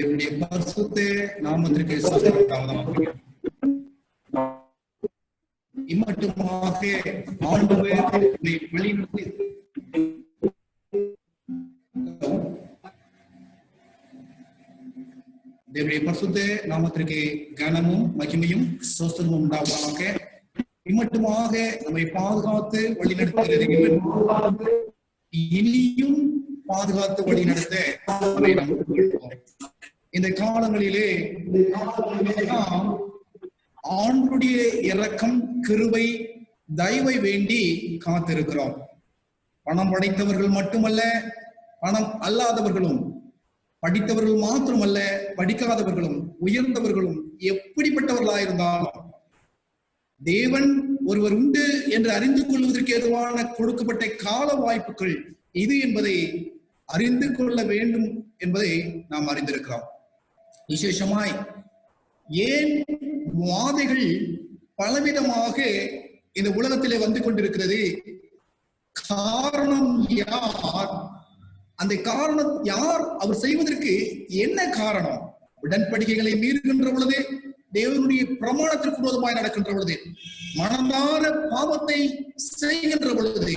என்னுடைய பரிசுத்த நாமத்திற்கு ஸ்தோத்திரம். இம்மட்டுமாக ஆண்டவர் என்னை வழிநடத்தி தேவனுடைய பரிசுத்த நாமத்திற்கு கனமும் மகிமையும் ஸ்தோத்திரமும் உண்டாவதாக. இம்மட்டுமாக நம்மை பாதுகாத்து வழிநடத்துகிறது இனியும் பாதுகாத்து வழிநடத்த இந்த காலங்களிலே நாம் ஆண்டுடைய இரக்கம், கிருபை, தயவை வேண்டி காத்திருக்கிறோம். பணம் படைத்தவர்கள் மட்டுமல்ல, பணம் அல்லாதவர்களும், படித்தவர்கள் மாத்திரமல்ல, படிக்காதவர்களும், உயர்ந்தவர்களும், எப்படிப்பட்டவர்களாயிருந்தாலும் தேவன் ஒருவர் உண்டு என்று அறிந்து கொள்வதற்கு ஏதுவான கொடுக்கப்பட்ட கால வாய்ப்புகள் இது என்பதை அறிந்து கொள்ள வேண்டும் என்பதை நாம் அறிந்திருக்கிறோம். விசேஷமாய் ஏன் வாதைகள் பலவிதமாக இந்த உலகத்திலே வந்து கொண்டிருக்கிறது? காரணம் யார்? அந்த காரணம் யார்? அவர் செய்வதற்கு என்ன காரணம்? உடன்படிக்கைகளை மீறுகின்ற பொழுது, தேவனுடைய பிரமாணத்திற்கு விரோதமாய் நடக்கின்ற பொழுது, மனதார பாவத்தை செய்கின்ற பொழுது,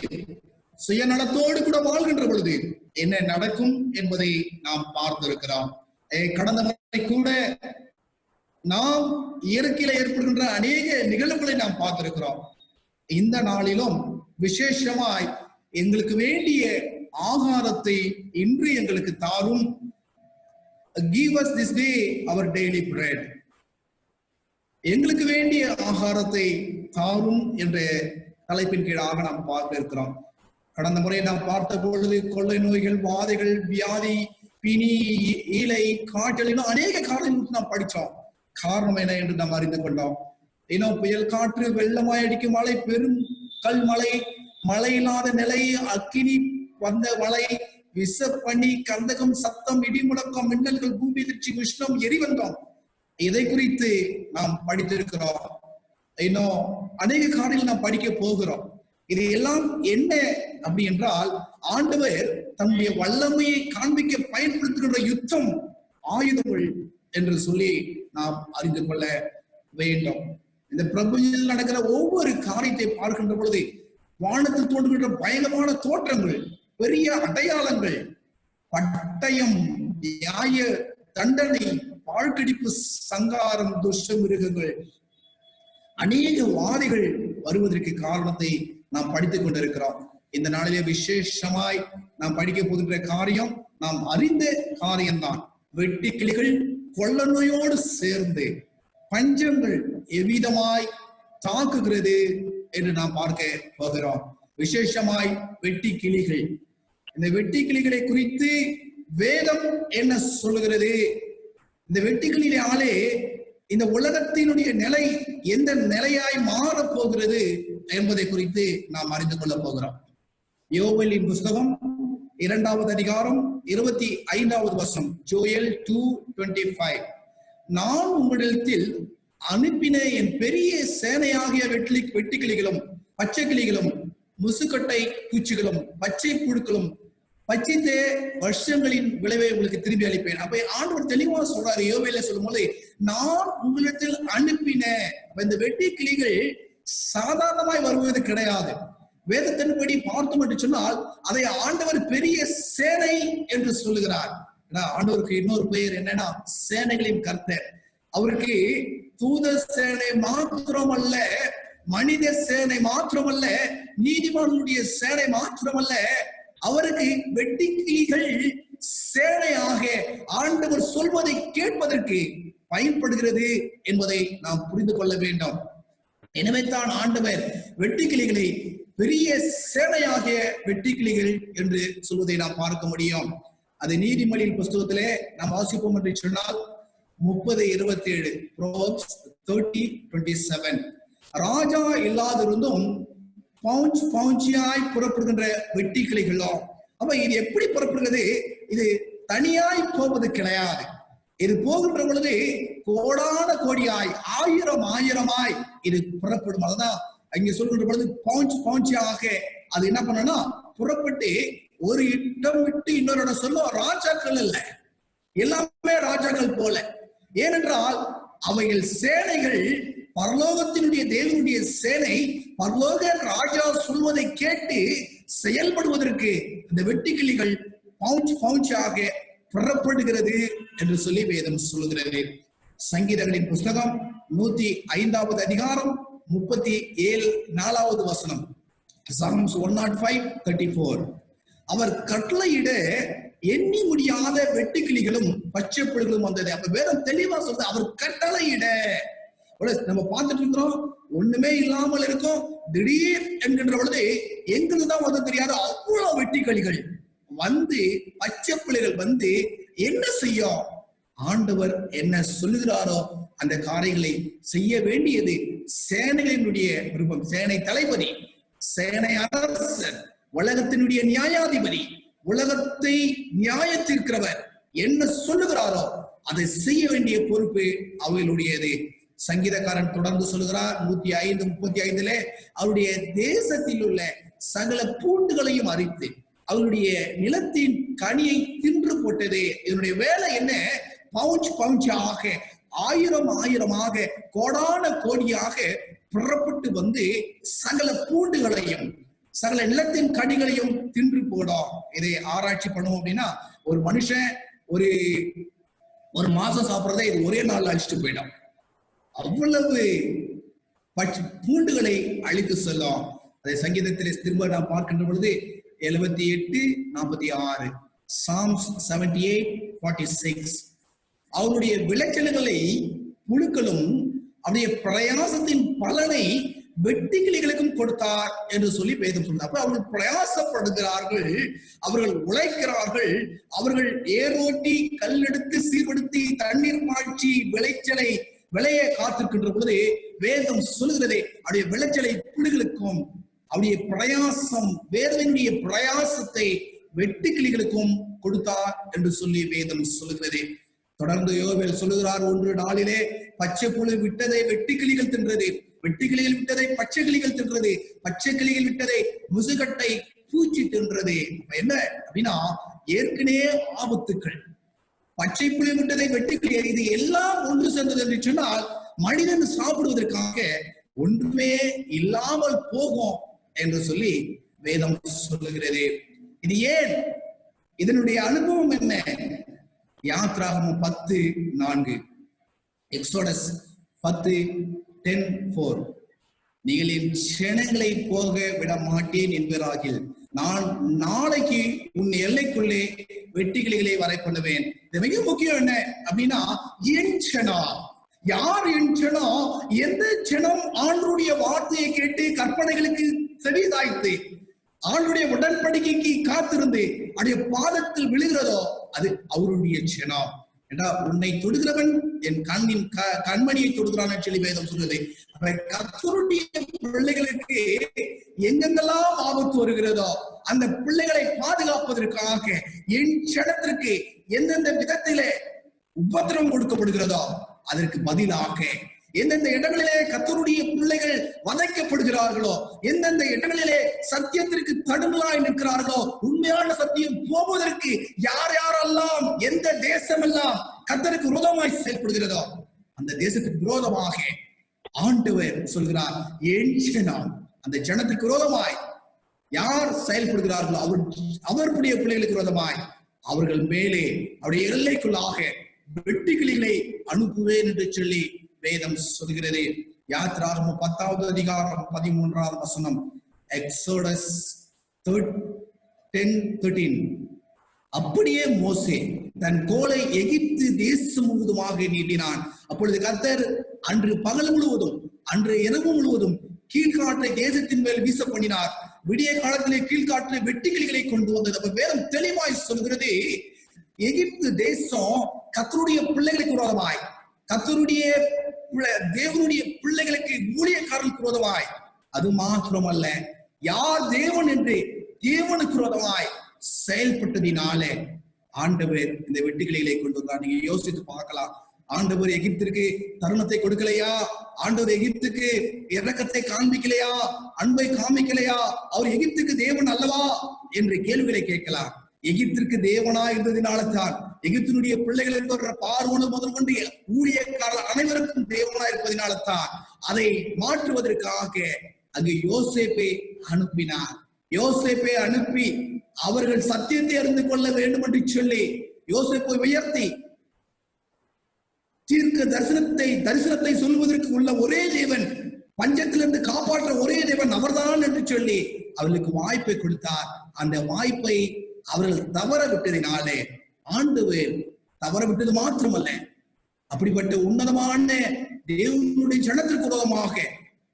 சுயநலத்தோடு கூட வாழ்கின்ற பொழுது என்ன நடக்கும் என்பதை நாம் பார்த்திருக்கிறோம். கடந்த முறை கூட நாம் இயற்கையில ஏற்படுகின்ற அநேக நிகழ்வுகளை நாம் பார்த்திருக்கிறோம். இந்த நாளிலும் விசேஷமாய் எங்களுக்கு வேண்டிய ஆகாரத்தை இன்று எங்களுக்கு தாரும். Give us this day our daily bread. எங்களுக்கு வேண்டிய ஆகாரத்தை தாரும் என்ற தலைப்பின் கீழாக நாம் பார்க்க இருக்கிறோம். கடந்த முறை நாம் பார்த்த பொழுது கொள்ளை நோய்கள், வாதைகள், வியாதி, பிணி, ஈலை, காய்ச்சல் இன்னும் அநேக காரணங்கள் நாம் படித்தோம். காரணம் என்ன என்று நாம் அறிந்து கொண்டோம். இன்னும் புயல் காற்று, வெள்ளமாய் அடிக்கும் மழை, பெரும் கல் மழை, மழை இல்லாத நிலை, அக்கினி வந்த மழை, விஷ பனி, கந்தகம், சத்தம், இடி முழக்கம், மின்னல்கள், பூமி அதிர்ச்சி, உஷ்ணம், எரிவந்தம், இதை குறித்து நாம் படித்திருக்கிறோம். இன்னும் அநேக காரியங்கள் நாம் படிக்க போகிறோம். இது எல்லாம் என்ன அப்படி என்றால், ஆண்டவர் தன்னுடைய வல்லமையை காண்பிக்க பயன்படுத்துகின்ற யுத்தம், ஆயுதங்கள் என்று சொல்லி நாம் அறிந்து கொள்ள வேண்டும். இந்த பிரபஞ்சத்தில் நடக்கிற ஒவ்வொரு காரியத்தை பார்க்கின்ற பொழுது வானத்தில் தோன்றுகின்ற பயங்கரமான தோற்றங்கள், பெரிய அடையாளங்கள், பட்டயம், நியாய தண்டனை, வாழ்க்கடிப்பு, சங்காரம், துஷ்ட மிருகங்கள், அநேக வாதைகள் வருவதற்கு காரணத்தை நாம் படித்துக் கொண்டிருக்கிறோம். இந்த நாளிலே விசேஷமாய் நாம் படிக்க போகின்ற காரியம் நாம் அறிந்த காரியம்தான். வெட்டி கிளிகள் கொள்ள நோயோடு சேர்ந்து பஞ்சங்கள் எவ்விதமாய் தாக்குகிறது என்று நாம் பார்க்க போகிறோம். விசேஷமாய் வெட்டி கிளிகள். இந்த வெட்டி கிளிகளை குறித்து வேதம் என்ன சொல்லுகிறது? இந்த வெட்டுக்கிளியாலே இந்த உலகத்தினுடைய நிலை எந்த நிலையாய் மாறப் போகிறது என்பதை குறித்து நாம் அறிந்து கொள்ள போகிறோம். யோவேலின் புஸ்தகம் 2வது அதிகாரம் 25வது வசனம், ஜோயல் 2:25. நான் உங்களிடத்தில் அனுப்பின என் பெரிய சேனையாகிய வெட்டுக்கிளிகளும், பச்சை கிளிகளும், முசுக்கட்டை பூச்சிகளும், பச்சை புழுக்களும், பச்சித்த வருஷங்களின் விளைவை உங்களுக்கு திரும்பி அளிப்பேன். அப்ப ஆண்டவர் தெளிவாக சொல்றாரு. யோவேல சொல்லும் போது, நான் உங்களிடத்தில் அனுப்பின இந்த வெட்டி கிளிகள் சாதாரணமாய் வருவது கிடையாது. வேதத்தின்படி பார்த்தோம் என்று சொன்னால் அதை ஆண்டவர் பெரிய சேனை என்று சொல்லுகிறார். ஆண்டவருக்கு இன்னொரு பெயர் என்னன்னா சேனைகளின் கர்த்தர். அவருக்கு தூத சேனை மாத்திரமல்ல, மனித சேனை மாத்திரமல்ல, நீதிமானுடைய சேனை மாத்திரமல்ல, அவருக்கு வெட்டி கிளிகள் சேனையாக ஆண்டவர் சொல்வதை கேட்பதற்கு பயன்படுகிறது என்பதை நாம் புரிந்து கொள்ள வேண்டும். எனவே தான் ஆண்டவர் வெட்டி கிளிகளை பெரிய சேனையாகிய வெட்டி கிளிகள் என்று சொல்வதை நாம் பார்க்க முடியும். அது நீதிமொழியின் புஸ்தகத்திலே நாம் வாசிப்போம் என்று சொன்னால் 30:27, Proverbs 30:27. ராஜா இல்லாதிருந்தும் பவுஞ்சியாய் புறப்படுகின்ற வெட்டி கிளிகளோ. அப்ப இது எப்படி புறப்படுகிறது? இது தனியாய் போவது கிடையாது. இது போகின்ற பொழுது கோடான கோடியாய், ஆயிரமாய் இது புறப்படும். அதுதான் அங்கே சொல்கின்ற பொழுது பவுஞ்சியாக அது என்ன பண்ணனா புறப்பட்டு ஒரு இடம் விட்டு இன்னொரு இடம் சொல்ல. ராஜாக்கள் அல்ல, எல்லாமே ராஜாக்கள் போல. ஏனென்றால் அவைகள் சேனைகள், பரலோகத்தினுடைய தேவனுடைய சேனை பரலோக ராஜா சொல்வதை கேட்டு செயல்படுவதற்கு இந்த வெட்டுக்கிளிகள் பவுச்சாக புறப்படுகிறது என்று சொல்லி வேதம் சொல்லுகிறது. சங்கீதங்களின் புஸ்தகம் 105வது அதிகாரம் 37 வசனம். Psalms 105:34. அவர் கட்டளையிட எண்ணி முடியாத வெட்டுக்கிளிகளும் பச்சை புலிகளும் வந்தது. அப்ப வேதம் தெளிவா சொல்றது, அவர் கட்டளையிட. நம்ம பார்த்துட்டு இருக்கிறோம், ஒண்ணுமே இல்லாமல் இருக்கும். திடீர் என்கின்ற பொழுது எங்குதான் வந்து தெரியாது, அவ்வளவு வெட்டுக்கிளிகள் வந்து, பச்சை புலிகள் வந்து என்ன செய்யும்? ஆண்டவர் என்ன சொல்லுகிறாரோ அந்த காரியங்களை செய்ய வேண்டியது சேனைகளினுடைய விருப்பம். சேனை தளபதி, சேனை அரசர், உலகத்தினுடைய நியாயாதிபதி, உலகத்தை நியாயத்திருக்கிறவர் என்ன சொல்லுகிறாரோ அதை செய்ய வேண்டிய பொறுப்பு அவைகளுடையது. சங்கீதக்காரன் தொடர்ந்து சொல்லுகிறார் 105:35 அவருடைய தேசத்தில் உள்ள சகல பூண்டுகளையும் அரித்து அவருடைய நிலத்தின் கனியை தின்று போட்டது. இதனுடைய வேலை என்ன? பவுச்சாக, ஆயிரமாக, கோடான கோடியாக புறப்பட்டு வந்து சகல பூண்டுகளையும் சகல நிலத்தின் கனிகளையும் தின்று போடும். இதை ஆராய்ச்சி பண்ணுவோம் அப்படின்னா, ஒரு மனுஷன் ஒரு மாசம் சாப்பிட்றதை இது ஒரே நாள் அழிச்சுட்டு போயிடும். அவ்வளவு பூண்டுகளை அழித்து செல்லும். அதை சங்கீதத்திலே திரும்ப நாம் பார்க்கின்ற பொழுது 78:46, Psalms 78:46. அவருடைய விளைச்சல்களை புழுக்களும் அவருடைய பிரயாசத்தின் பலனை வெட்டுக்கிளிகளுக்கும் கொடுத்தார் என்று சொல்லி வேதம் சொன்னார். அப்ப அவர்கள் பிரயாசப்படுகிறார்கள், அவர்கள் உழைக்கிறார்கள், அவர்கள் ஏரோட்டி கல்லெடுத்து சீர்படுத்தி தண்ணீர் பாய்ச்சி விளைய காத்திருக்கின்ற பொழுது வேதம் சொல்லுகிறதே, அவருடைய விளைச்சலை புலிகளுக்கும் அவருடைய பிரயாசம், வேதனுடைய பிரயாசத்தை வெட்டுக்கிளிகளுக்கும் கொடுத்தார் என்று சொல்லி வேதம் சொல்லுகிறது. தொடர்ந்து யோவேல் சொல்லுகிறார், 1 நாளிலே பச்சை புழு விட்டதை வெட்டுக்கிளிகள் தின்றது, வெட்டுக்கிளிகள் விட்டதை பச்சை கிளிகள் தின்றது, பச்சை கிளிகள் விட்டதை முசுகட்டை பூச்சி தின்றது. என்ன அப்படின்னா, ஏற்கனவே ஆபத்துக்கள், பச்சை புலி விட்டதை வெட்டுக்கிளி, இது எல்லாம் ஒன்று சேர்ந்தது என்று சொன்னால் மனிதன் சாப்பிடுவதற்காக ஒன்றுமே இல்லாமல் போகும் என்று சொல்லி வேதம் சொல்லுகிறது. இது ஏன்? இதனுடைய அனுபவம் என்ன? யாத்ராகமம் 10:4, எக்ஸோடஸ் 10:10-4. நீங்கள் என் சேனைகளை போக விட மாட்டேன் என்பதாகில் நான் நாளைக்கு உன் எல்லைக்குள்ளே வெட்டுக்கிளிகளை வரை பண்ணுவேன். இது மிக முக்கியம். என்ன அப்படின்னா, என் சனம். யார் என் சனம்? எந்த சனம் ஆண்டருடைய வார்த்தையை கேட்டு கற்பனைகளுக்கு செவிதாய்த்து ஆண்டருடைய உடன்படிக்கைக்கு காத்திருந்து அவருடைய பாதத்தில் விழுகிறதோ அது அவருடைய சனம். ஏன்னா, உன்னை தொடுகிறவன் என் கண்மணியை தொடுகிறான் சொல்லி வேதம் சொல்லுது. கர்த்தருடைய பிள்ளைகளுக்கு எங்கெங்கெல்லாம் ஆபத்து வருகிறதோ அந்த பிள்ளைகளை பாதுகாப்பதற்காக என் சனத்திற்கு எந்தெந்த விதத்திலே உபத்திரவம் கொடுக்கப்படுகிறதோ அதற்கு பதிலாக எந்தெந்த இடங்களிலே கர்த்தருடைய பிள்ளைகள் வதைக்கப்படுகிறார்களோ, எந்தெந்த இடங்களிலே சத்தியத்திற்கு தடுங்களாய் நிற்கிறார்களோ, உண்மையான சத்தியம் போவதற்கு யாரெல்லாம் எந்த தேசமெல்லாம் கர்த்தருக்கு விரோதமாய் செயல்படுகிறதோ அந்த தேசத்துக்கு விரோதமாக ஆண்டவர் சொல்கிறார், என் ஜனம். அந்த ஜனத்துக்கு விரோதமாய் யார் செயல்படுகிறார்களோ அவருடைய பிள்ளைகளுக்கு விரோதமாய் அவர்கள் மேலே அவருடைய எல்லைக்குள்ளாக வெட்டுக்கிளிகளை அனுப்புவேன் என்று சொல்லி வேதம் சொல்கிறது. யாத்ராகமம் 10வது அதிகாரம் 13வது வசனம், எக்ஸோடஸ் 10:13. அப்படியே மோசே தன் கோலை எகிப்து தேசம் முழுவதுமாக நீட்டினான். அப்பொழுது கர்த்தர் அன்று பகல் முழுவதும் அன்று இரவு முழுவதும் கீழ்காற்றை தேசத்தின் மேல் வீச பண்ணினார். விடிய காலத்திலே கீழ்காற்றை வெட்டுக்கிளிகளை கொண்டு வந்தது. அப்ப வேதம் தெளிவாய் சொல்கிறது, எகிப்து தேசம் கர்த்தருடைய பிள்ளைகளுக்கு விரோதமாய், கர்த்தருடைய தேவனுடைய பிள்ளைகளுக்கு ஊழியக்காரர்களுக்கு விரோதமாய், அது மாத்திரமல்ல யார் தேவன் என்று தேவனுக்கு விரோதமாய் செயல்பட்டதினாலே ஆண்டவர் இந்த வெட்டுக்கிளிகளை கொண்டு வந்தார். நீங்க யோசித்து பார்க்கலாம். ஆண்டவர் எகிப்திற்கு தருணத்தை கொடுக்கலையா? ஆண்டவர் எகிப்துக்கு இரக்கத்தை காண்பிக்கலையா? அன்பை காமிக்கலையா? அவர் எகிப்துக்கு தேவன் அல்லவா என்று கேள்விகளை கேட்கலாம். எகிப்திற்கு தேவனா இருந்ததினால்தான் எகிப்தினுடைய பிள்ளைகள் என்கிற பார்வோனு முதல் கொண்டு ஊழியக்காரர் அனைவருக்கும் தேவனா இருப்பதனால தான் அதை மாற்றுவதற்காக அங்கு யோசேப்பை அனுப்பினார். யோசேப்பை அனுப்பி அவர்கள் சத்தியத்தை அறிந்து கொள்ள வேண்டும் என்று சொல்லி யோசேப்பை உயர்த்தி தீர்க்க தரிசனத்தை சொல்வதற்கு உள்ள ஒரே தேவன், பஞ்சத்திலிருந்து காப்பாற்ற ஒரே தேவன் அவர்தான் என்று சொல்லி அவர்களுக்கு வாய்ப்பை கொடுத்தார். அந்த வாய்ப்பை அவர்கள் தவற விட்டதினாலே ஆண்டவர் தவற விட்டது மாத்திரமல்ல, அப்படிப்பட்ட உன்னதமான தேவனுடைய ஜனத்திற்கு விரோதமாக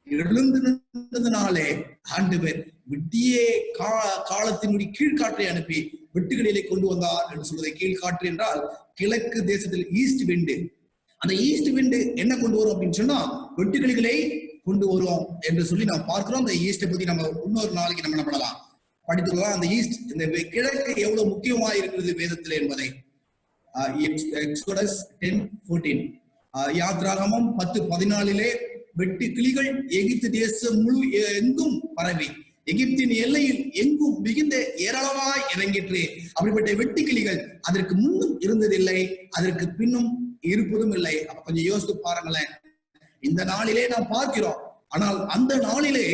எழுந்து நின்றதினாலே ஆண்டவர் விட்டியே காலத்தினுடைய கீழ்காற்றை அனுப்பி வெட்டுகளிலே கொண்டு வந்தார் என்று சொல்வதை. கீழ்காற்று என்றால் கிழக்கு தேசத்தில் ஈஸ்ட் விண்டு. அந்த ஈஸ்ட் விண்டு என்ன கொண்டு வரும் அப்படின்னு சொன்னா வெட்டுக்கிளிகளை கொண்டு வரும் என்று சொல்லி நாம் பார்க்கிறோம். அந்த ஈஸ்டை பத்தி நம்ம இன்னொரு நாளைக்கு நம்ம என்ன பண்ணலாம், படித்துக்கலாம். அந்த ஈஸ்ட், இந்த கிழக்கு எவ்வளவு முக்கியமா இருக்கிறது வேதத்தில் என்பதை எக்ஸோடஸ் 10:14 யாத்ராகமம் 10:14 வெட்டு கிளிகள் எகிப்து தேசம் முழு எங்கும் பரவி எகிப்தின் எல்லையில் எங்கும் மிகுந்த ஏராளமாய் இறங்கிற்று. அப்படிப்பட்ட வெட்டு கிளிகள் அதற்கு முன்னும் இருந்ததில்லை, அதற்கு பின்னும் இருப்பதும் இல்லை. அப்ப கொஞ்சம் யோசித்து பாருங்களேன். இந்த நாளிலே நாம் பார்க்கிறோம், ஆனால் அந்த நாளிலே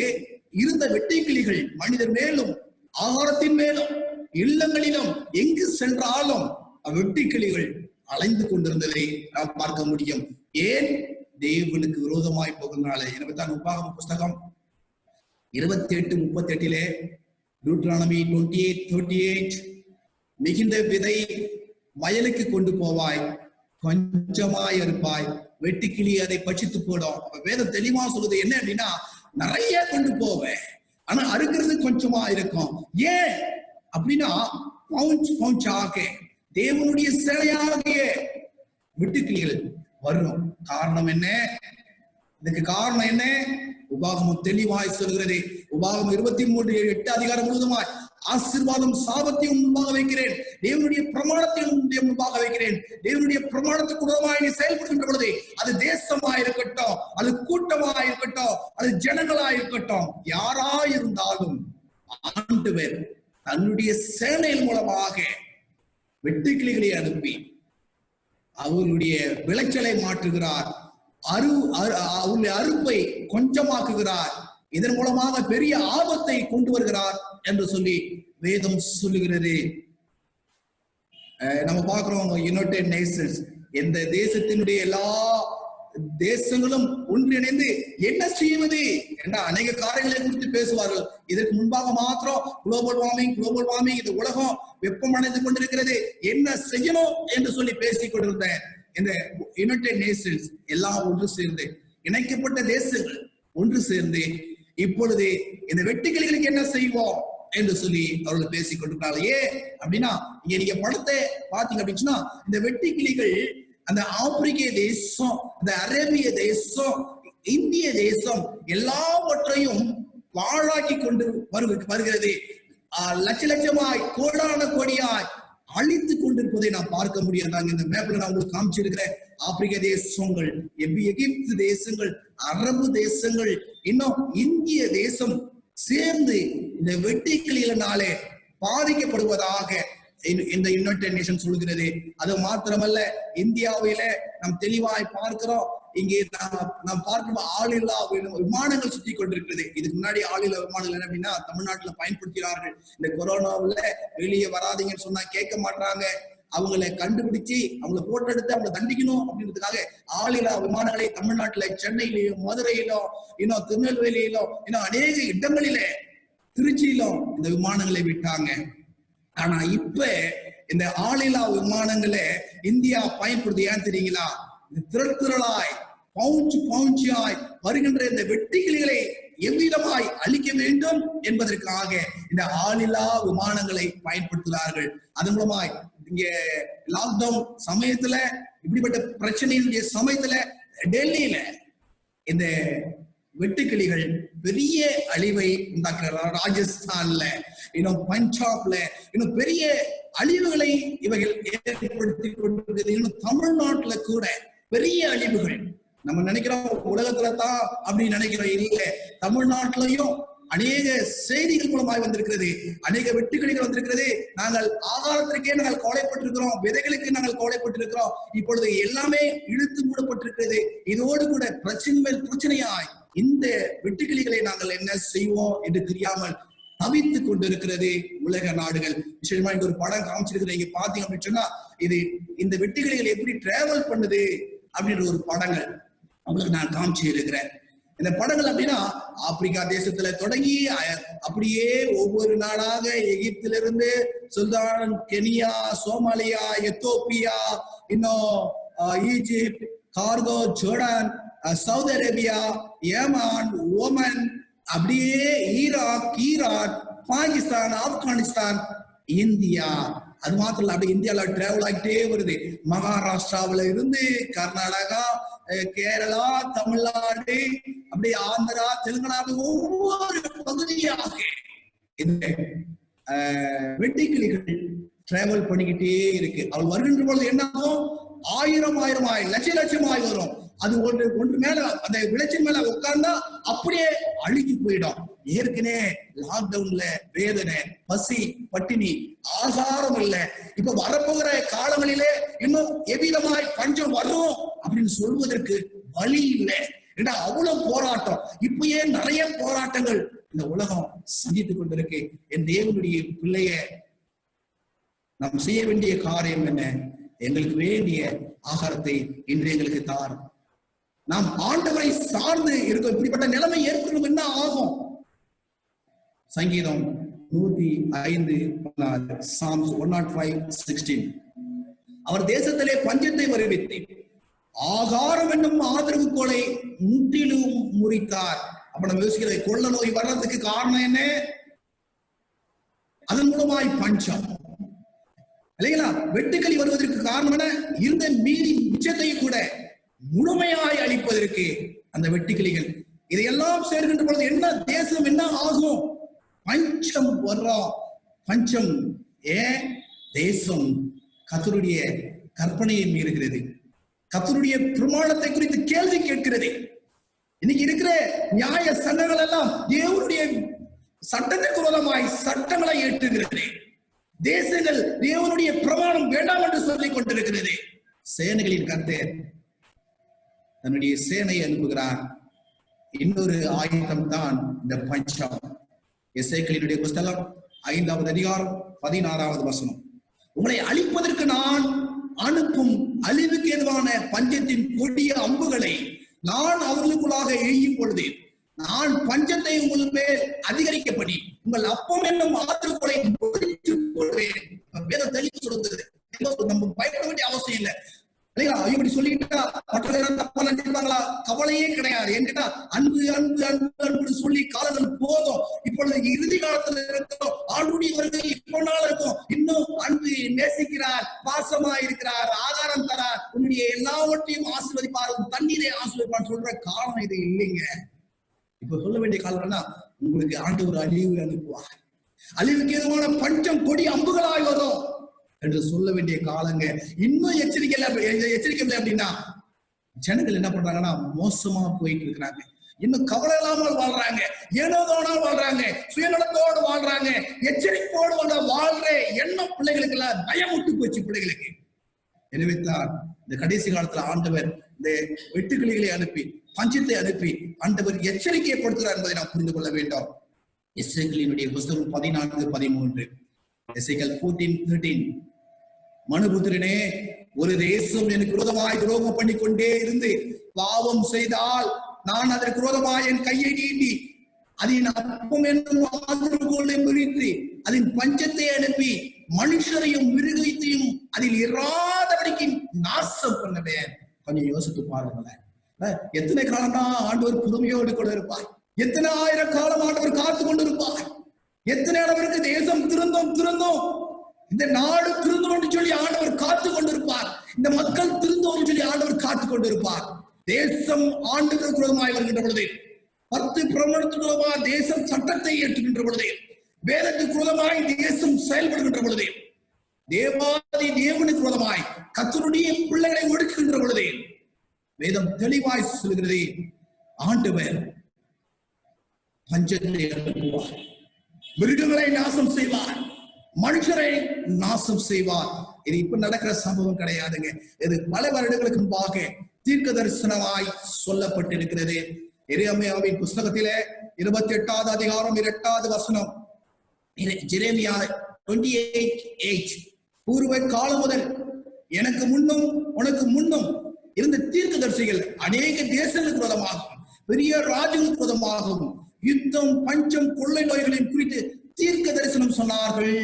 இருந்த வெட்டு கிளிகள் மனிதர் மேலும் ஆகாரத்தின் மேலும் இல்லங்களிலும் எங்கு சென்றாலும் வெட்டுக்கிளிகள் அலைந்து கொண்டிருந்ததை நாம் பார்க்க முடியும். ஏன்? தேவனுக்கு விரோதமாய் போகிறதுனால. எனவே தான் உபாகம புஸ்தகம் 28:38 Deuteronomy 28:38 மிகுந்த விதை வயலுக்கு கொண்டு போவாய், கொஞ்சமாய் இருப்பாய், வெட்டுக்கிளி அதை பட்சித்து போடும். வேதம் தெளிவா சொல்லுது என்ன அப்படின்னா, நிறைய கொண்டு போவேன், ஆனா அறுக்கிறது கொஞ்சமா இருக்கும். ஏன் அப்படின்னா பவுஞ்சாக தேவனுடைய சிலையாகிய வெட்டுக்கிளிகள் வரும். காரணம் என்ன? இதுக்கு காரணம் என்ன? உபாகமம் தெளிவாய் சொல்கிறது. உபாகமம் 23:8 அதிகாரம் முழுவதுமாய் ஆசீர்வாதம் சாபத்தையும் முன்பாக வைக்கிறேன், தேவனுடைய பிரமாணத்தையும் முன்பாக வைக்கிறேன். தேவனுடைய பிரமாணத்துக்கு உதவாய் நீ செயல்படுகின்ற பொழுது அது தேசமாய் இருக்கட்டும், அது கூட்டமாய் இருக்கட்டும், அது ஜனங்களாய் இருக்கட்டும், யாராய் இருந்தாலும் ஆண்டவர் தன்னுடைய சேனையின் மூலமாக வெட்டுக்கிளிகளை அனுப்பி அவர்களுடைய விளைச்சலை மாற்றுகிறார், அவருடைய அறுப்பை கொஞ்சமாக்குகிறார், இதன் மூலமாக பெரிய ஆபத்தை கொண்டு வருகிறார் என்று சொல்லி வேதம் சொல்லுகிறது. நம்ம பார்க்கிறோம், யுனைடெட் நேஷன்ஸ், எந்த தேசத்தினுடைய எல்லா தேசங்களும் ஒன்றிணைந்து என்ன செய்வது என்ற அநேக காரியங்களை குறித்து பேசுவார்கள். இதற்கு முன்பாக மாத்திரம் குளோபல் வார்மிங், இந்த உலகம் வெப்பமடைந்து கொண்டிருக்கிறது, என்ன செய்யணும் என்று சொல்லி பேசிக் கொண்டிருந்தேன். இந்த யுனைடெட் நேஷன்ஸ் எல்லாம் ஒன்று சேர்ந்து, இணைக்கப்பட்ட தேசங்கள் ஒன்று சேர்ந்து இப்பொழுது இந்த வெட்டுக்கிளிகளுக்கு என்ன செய்வோம் என்று சொல்லி அவர்கள் பேசிக் கொண்டிருக்கிறார்கள். ஏன் அப்படின்னா, இங்க நீங்க படத்தை பாத்தீங்க அப்படின்னு சொன்னா, இந்த வெட்டுக்கிளிகள் அந்த ஆப்பிரிக்க தேசம், அந்த அரேபிய தேசம், இந்திய தேசம் எல்லாவற்றையும் பாழாக்கி கொண்டு வருகிறது. லட்சமாய் கோடான கோடியாய் அழித்து கொண்டிருப்பதை நாம் பார்க்க முடியும். நாங்க இந்த மேப்ல நான் உங்களுக்கு காமிச்சிருக்கிறேன். ஆப்பிரிக்க தேசங்கள், எகிப்து தேசங்கள், அரபு தேசங்கள், இன்னும் இந்திய தேசம் சேர்ந்து இந்த வெட்டுக்கிளிகளினாலே பாதிக்கப்படுவதாக இந்த யுனைடெட் நேஷன் சொல்கிறது. அது மாத்திரமல்ல, இந்தியாவில நாம் தெளிவாய் பார்க்கிறோம். இங்கே நாம் பார்க்கும் ஆளில்லா விமானங்கள் சுற்றி கொண்டிருக்கிறது. இதுக்கு முன்னாடி ஆளில்லா விமானங்கள் என்ன அப்படின்னா தமிழ்நாட்டுல பயன்படுத்துகிறார்கள். இந்த கொரோனாவுல வெளியே வராதீங்கன்னு சொன்னா கேட்க மாட்டாங்க. அவங்களை கண்டுபிடிச்சு அவங்களை போட்டோ எடுத்து அவங்களை தண்டிக்கணும் அப்படின்றதுக்காக ஆளில்லா விமானங்களை தமிழ்நாட்டுல சென்னையிலும், மதுரையிலும், இன்னும் திருநெல்வேலியிலும், இன்னும் அநேக இடங்களிலே, திருச்சியிலும் இந்த விமானங்களை விட்டாங்க. ஆனா இப்ப இந்த ஆளில்லா விமானங்களை இந்தியா பயன்படுத்தி, ஏன் தெரியுங்களா? திரளாய் பவுஞ்சாய் வருகின்ற இந்த வெட்டுக்கிளிகளை எவ்விதமாய் அழிக்க வேண்டும் என்பதற்காக இந்த ஆளில்லா விமானங்களை பயன்படுத்துகிறார்கள். அதன் மூலமாய் இங்க லாக்டவுன் சமயத்துல, இப்படிப்பட்ட பிரச்சனையினுடைய சமயத்துல டெல்லியில இந்த வெட்டுக்கிளிகள் பெரிய அழிவை உண்டாக்குறார். ராஜஸ்தான்ல, இன்னும் பஞ்சாப்ல, இன்னும் பெரிய அழிவுகளை இவைகள் ஏற்படுத்தி கொண்டிருக்கிறது. இன்னும் தமிழ்நாட்டுல கூட பெரிய அழிவுகள். நம்ம நினைக்கிறோம் உலகத்துல தான் அப்படி நினைக்கிறோம், இல்ல, தமிழ்நாட்டிலையும் அநேக செய்திகள் மூலமாய் வந்திருக்கிறது, அநேக வெட்டுக்கிளிகள் வந்திருக்கிறது. நாங்கள் ஆகாரத்திற்கே நாங்கள் கவலைப்பட்டிருக்கிறோம், விதைகளுக்கு நாங்கள் கவலைப்பட்டிருக்கிறோம். இப்பொழுது எல்லாமே இழுத்து மூடப்பட்டிருக்கிறது. இதோடு கூட பிரச்சனை மேல் பிரச்சனையாய் இந்த வெட்டுக்கிளிகளை நாங்கள் என்ன செய்வோம் என்று தெரியாமல் தவித்துக் கொண்டிருக்கிறது உலக நாடுகள். நிச்சயமா இங்க ஒரு படம் காமிச்சிருக்கிறேன். இங்க பாத்தீங்க அப்படின்னு சொன்னா இது இந்த வெட்டுக்கிளிகள் எப்படி டிராவல் பண்ணுது அப்படின்ற ஒரு படங்கள் உங்களுக்கு நான் காமிச்சு இருக்கிறேன். இந்த படங்கள் அப்படின்னா ஆப்பிரிக்கா தேசத்துல தொடங்கி அப்படியே ஒவ்வொரு நாடாக எகிப்திலிருந்து சுல்தான், கெனியா, சோமாலியா, எத்தோப்பியா, இன்னும் ஈஜிப்ட், கார்கோ, Jordan, Saudi Arabia, Yemen, Oman, அப்படியே Iraq, Iran, Pakistan, Afghanistan, India. அது மாத்திரம் இல்ல, அப்படியே இந்தியால டிராவல் ஆகிட்டே வருது. மகாராஷ்டிராவில இருந்து கர்நாடகா, கேரளா, தமிழ்நாடு, அப்படியே ஆந்திரா, தெலுங்கானா, ஒவ்வொரு பகுதியாக இந்த வெட்டுக்கிளிகள் டிராவல் பண்ணிக்கிட்டே இருக்கு. அவள் வருகின்ற பொழுது என்ன ஆகும்? ஆயிரமாய் லட்சமாய் வரும். அது ஒன்று மேல அந்த விளைச்சல் மேல உட்கார்ந்தா அப்படியே அழுகி போயிடும். ஏற்கனவே லாக்டவுன்ல வேதனை, பசி, பட்டினி, ஆகாரம் இல்லை. இப்ப வரப்போகிற காலங்களிலே இன்னும் எவ்விதமாய் பஞ்சம் வரும் அப்படின்னு சொல்வதற்கு வழி இல்லை. ஏன்னா அவ்வளவு போராட்டம், இப்பயே நிறைய போராட்டங்கள் இந்த உலகம் சந்தித்துக் கொண்டிருக்கு. என் தேவனுடைய பிள்ளைய நாம் செய்ய வேண்டிய காரியம் என்ன? எங்களுக்கு வேண்டிய ஆகாரத்தை இன்று எங்களுக்கு தார். நாம் ஆண்டவரை சார்ந்து இருக்க இப்படிப்பட்ட நிலைமை ஏற்படும் என்ன ஆகும்? சங்கீதம் 105:14, Psalms 105:16. அவர் தேசத்திலே பஞ்சத்தை வருவித்து ஆகாரம் என்னும் ஆதரவு கோலை முற்றிலும் முறித்தார். அப்ப நம்ம யோசிக்கிறது, கொள்ள நோய் வர்றதுக்கு காரணம் என்ன? அதன் மூலமாய் பஞ்சம் இல்லைங்களா? வெட்டுக்கிளி வருவதற்கு காரணம் என்ன? இருந்த மீதி மிச்சத்தையும் கூட முழுமையாய் அளிப்பதற்கு அந்த வெட்டுக்கிளிகள். இதையெல்லாம் சேர்க்கின்ற பொழுது என்ன தேசம் என்ன ஆகும்? பஞ்சம் வர்றோம். பஞ்சம் ஏன்? தேசம் கர்த்தருடைய கற்பனையை மீறுகிறது, கர்த்தருடைய பிரமாணத்தை குறித்து கேள்வி கேட்கிறது. இன்னைக்கு இருக்கிற நியாய சங்கங்கள் எல்லாம் தேவனுடைய சட்டத்திற்கு விரோதமாய் சட்டங்களை ஏற்றுகிறது. தேசங்கள் தேவனுடைய பிரமாணம் வேண்டாம் என்று சொல்லிக் கொண்டிருக்கிறது. சேனைகளின் கர்த்தர் தன்னுடைய சேனையை அனுப்புகிறார். இன்னொரு ஆயுதம் தான் இந்த பஞ்சம். எசேக்கியேலினுடைய புஸ்தகம் 5வது அதிகாரம் 16வது வசனம். உங்களை அழிப்பதற்கு நான் அனுப்பும் அழிவுக்கு ஏதுவான பஞ்சத்தின் கொடிய அம்புகளை நான் அவர்களுக்குள்ளாக எய்யும் பொழுது நான் பஞ்சத்தை உங்கள் மேல் அதிகரிக்கப்படி உங்கள் அப்பம் என்னும் ஆற்றுக்கொலை கொள்வேன். வேதம் தெளிவு சொல்லுது. நம்ம பயப்பட வேண்டிய அவசியம் இல்லை. இப்படி சொல்லிட்டா மற்றவர்கள் தப்பா நினைப்பாங்களா? கவலையே கிடையாது. என்கிட்ட அன்பு அன்பு அன்பு அன்பு சொல்லி காலங்கள் போதும். இப்பொழுது இறுதி காலத்துல இருக்கிறோம். ஆண்டுடைய வருகை இப்போ நாள் இருக்கும். இன்னும் அன்பு நேசிக்கிறார், பாசமா இருக்கிறார், ஆகாரம் தரார், உன்னுடைய எல்லாவற்றையும் ஆசீர்வதிப்பார், தண்ணீரை ஆசீர்வதிப்பார் சொல்ற காலம் இது இல்லைங்க. இப்ப சொல்ல வேண்டிய காலம்னா உங்களுக்கு ஆண்டவர் அழிவு அனுப்புவார். அழிவுக்கு எதுவான பஞ்சம் கொடி அம்புகளாய் வரும் என்று சொல்ல வேண்டிய காலங்க. இன்னும் எச்சரிக்கை அப்படின்னா ஜனங்கள் என்ன பண்றாங்கன்னா மோசமா போயிட்டு இருக்கிறாங்க. இன்னும் கவலை இல்லாமல் வாழ்றாங்க, ஏனோதானால் வாழ்றாங்க, சுயநலத்தோடு வாழ்றாங்க, எச்சரிப்போடு வாழ்ற எண்ணம் பிள்ளைகளுக்கு எல்லாம் பயமுட்டு போச்சு பிள்ளைகளுக்கு. எனவே தான் இந்த கடைசி காலத்துல ஆண்டவர் இந்த வெட்டுக்கிளிகளை அனுப்பி பஞ்சத்தை அனுப்பி ஆண்டவர் எச்சரிக்கைப்படுத்துகிறார் என்பதை நாம் புரிந்து கொள்ள வேண்டும். எசேக்கியேலினுடைய புஸ்தகம் 14:13, எசேக்கியேல் 14:13. மனுபுத்திரனே, ஒரு தேசம் எனக்கு விரோதமாய் துரோகம் பண்ணி கொண்டே இருந்து பாவம் செய்தால் நான் அதற்கு விரோதமாய் என் கையை நீட்டி அதன் அப்பம் என்னும் ஆதரவுகோலை முறித்து அதன் பஞ்சத்தை அனுப்பி மனுஷரையும் மிருகத்தையும் அதில் இராதபடிக்கு நாசம் பண்ணுவேன். கொஞ்சம் யோசித்து பாருங்களேன். எத்தனை காலம் தான் ஆண்டவர் புதுமையோடு கூட இருப்பார்? எத்தனை ஆயிரம் காலம் ஆண்டவர் காத்து கொண்டிருப்பார்? எத்தனை அளவிற்கு தேசம் திருந்தும் இந்த நாடு திருந்தும் என்று சொல்லி ஆண்டவர் காத்து கொண்டிருப்பார். இந்த மக்கள் திருந்தும் என்று சொல்லி ஆண்டவர் காத்து கொண்டிருப்பார். தேசம் ஆண்டுகளுக்கு விரோதமாய் வருகின்ற பொழுது, 10 பிரமாணத்துக்கு விரோதமாக தேசம் சட்டத்தை ஏற்றுகின்ற பொழுது, வேதத்துக்கு விரோதமாய் தேசம் செயல்படுகின்ற பொழுது, தேவாதி தேவனுக்கு விரோதமாய் கர்த்தருடைய பிள்ளைகளை ஒடுக்குகின்ற பொழுது, வேதம் தெளிவாய் சொல்கிறது, ஆண்டவர் பஞ்சத்தை அனுப்புவார், மிருகங்களை நாசம் செய்வார், மனுஷரை நாசம் செய்வார். இது இப்ப நடக்கிற சம்பவம் கிடையாதுங்க. இது பல வருடங்களுக்கு முன்பாக தீர்க்க தரிசனமாய் சொல்லப்பட்டிருக்கிறது. எரேமியாவின் புஸ்தகத்திலே 28வது அதிகாரம் 2வது வசனம், எரேமியா 28:8, பூர்வ காலம் முதல் எனக்கு முன்னும் உனக்கு முன்னும் இருந்த தீர்க்கதரிசிகள் அநேக தேசங்களுக்கு விரோதமாகவும் பெரிய ராஜ்யங்களுக்கு விரோதமாகவும் யுத்தம், பஞ்சம், கொள்ளை நோய்களின் குறித்து தீர்க்க தரிசனம் சொன்னார்கள்.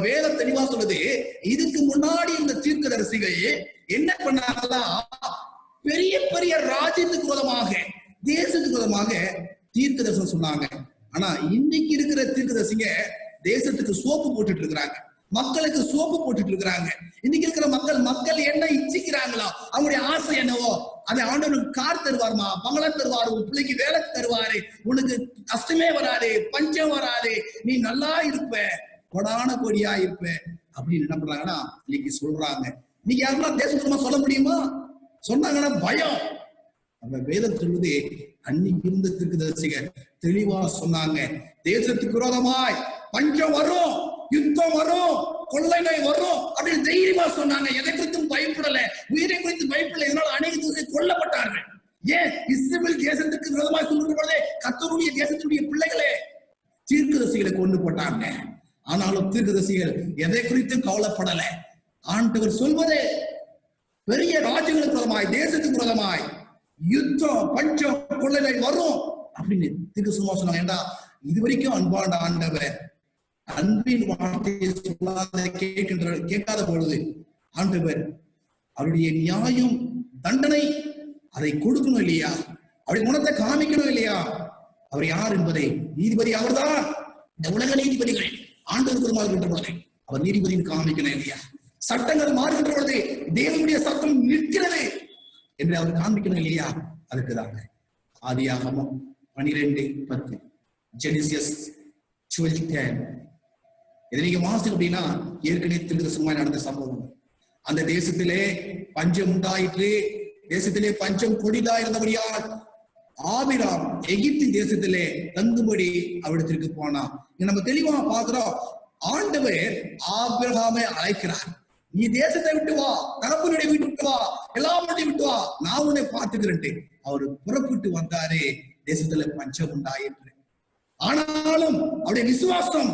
வேத தெளிவா சொல்லுது, இதுக்கு முன்னாடி இந்த தீர்க்கதரிசிகள் என்ன பண்ணாங்களா, பெரிய பெரிய ராஜ்யத்துக்கு விரோதமாக, தேசத்துக்கு விரோதமாக தீர்க்க தரிசனம் சொன்னாங்க. ஆனா இன்னைக்கு இருக்கிற தீர்க்கதரிசிங்க தேசத்துக்கு சோப்பு போட்டுட்டு இருக்கிறாங்க, மக்களுக்கு சோப்பு போட்டுட்டு இருக்கிறாங்க. இன்னைக்கு இருக்கிற மக்கள் என்ன இச்சிக்கிறாங்களோ, அவங்களுடைய ஆசை என்னவோ அதை ஆண்டவனுக்கு கார் தருவாருமா, பங்களம் தருவாரு, உன் பிள்ளைக்கு வேலை தருவாரு, உனக்கு கஷ்டமே வராது, பஞ்சம் வராது, நீ நல்லா இருப்ப, கொடான கொடியா இருப்ப அப்படின்னு என்ன பண்றாங்கன்னா இன்னைக்கு சொல்றாங்க. இன்னைக்கு யாருன்னா தேசத்துமா சொல்ல முடியுமா? சொன்னாங்கன்னா பயம். அந்த வேதம் சொல்லுது, அன்னைக்கு இருந்த தீர்க்கதரிசிகள் தெளிவா சொன்னாங்க, தேசத்துக்கு விரோதமாய் பஞ்சம் வரும், யுத்தம் வரும், கொள்ளை நோய் வரும் அப்படின்னு தைரியமா சொன்னாங்க. எதை குறித்தும் பயப்படல, உயிரை குறித்து பயப்படல. இதனால அநேக தீர்க்கதரிசிகள் கொல்லப்பட்டார்கள். ஏன்? இஸ்ரவேல் தேசத்துக்கு விரோதமாய் சொல்லுகிற பொழுதே கர்த்தருடைய தேசத்துடைய பிள்ளைகளே தீர்க்கதரிசிகளை கொண்டு போட்டாங்க. ஆனாலும் தீர்க்கதரிசிகள் எதை குறித்தும் கவலைப்படல. ஆண்டவர் சொல்வதே பெரிய ராஜ்யங்களுக்கு விரோதமாய், தேசத்துக்கு விரோதமாய் யுத்தம், பஞ்சம், கொள்ளை நோய் வரும் அப்படின்னு தீர்க்க சும்மா சொன்னாங்க. ஏண்டா இதுவரைக்கும் அன்பான ஆண்டவர் அன்பின் வார்த்தையை சொல்லாத கேட்காத பொழுது ஆண்டவர் அவருடைய நியாயம், தண்டனை அதை கொடுக்கணும் இல்லையா? அவருடைய குணத்தை காமிக்கணும் இல்லையா? அவர் யார் என்பதை, நீதிபதி அவர்தான். இந்த உலக நீதிபதிகள் ஆண்டவருக்கு மாறுகின்ற பொழுது அவர் நீதிபதியின் காமிக்கணும் இல்லையா? சட்டங்கள் மாறுகின்ற பொழுது தேவனுடைய சட்டம் நிற்கிறது என்று அவர் காண்பிக்கணும் இல்லையா? அதுக்குதாங்க ஆதியாகமம் 12:10, ஜெனிசியஸ் 12:10. இதை நீங்க வாசிங்க அப்படின்னா ஏற்கனவே திருத்தமா நடந்த சம்பவம். அந்த தேசத்திலே பஞ்சம் உண்டாயிற்று, தேசத்திலே பஞ்சம் கொடிதா இருந்தபடியால் ஆபிராம் எகிப்து தேசத்திலே தங்கும்படி அவ்விடத்திற்கு போனான். நம்ம தெளிவா பாக்குறோம், ஆண்டவர் ஆபிரகாமை அழைக்கிறார், நீ தேசத்தை விட்டு வா, தகப்பனுடைய வீட்டு விட்டு வா, எல்லாவற்றையும் விட்டு வா, நான் உன்னை பார்த்துக்கிறேன். அவர் புறப்பட்டு வந்தாரு, தேசத்துல பஞ்சம் உண்டாயிற்று. ஆனாலும் அவருடைய விசுவாசம்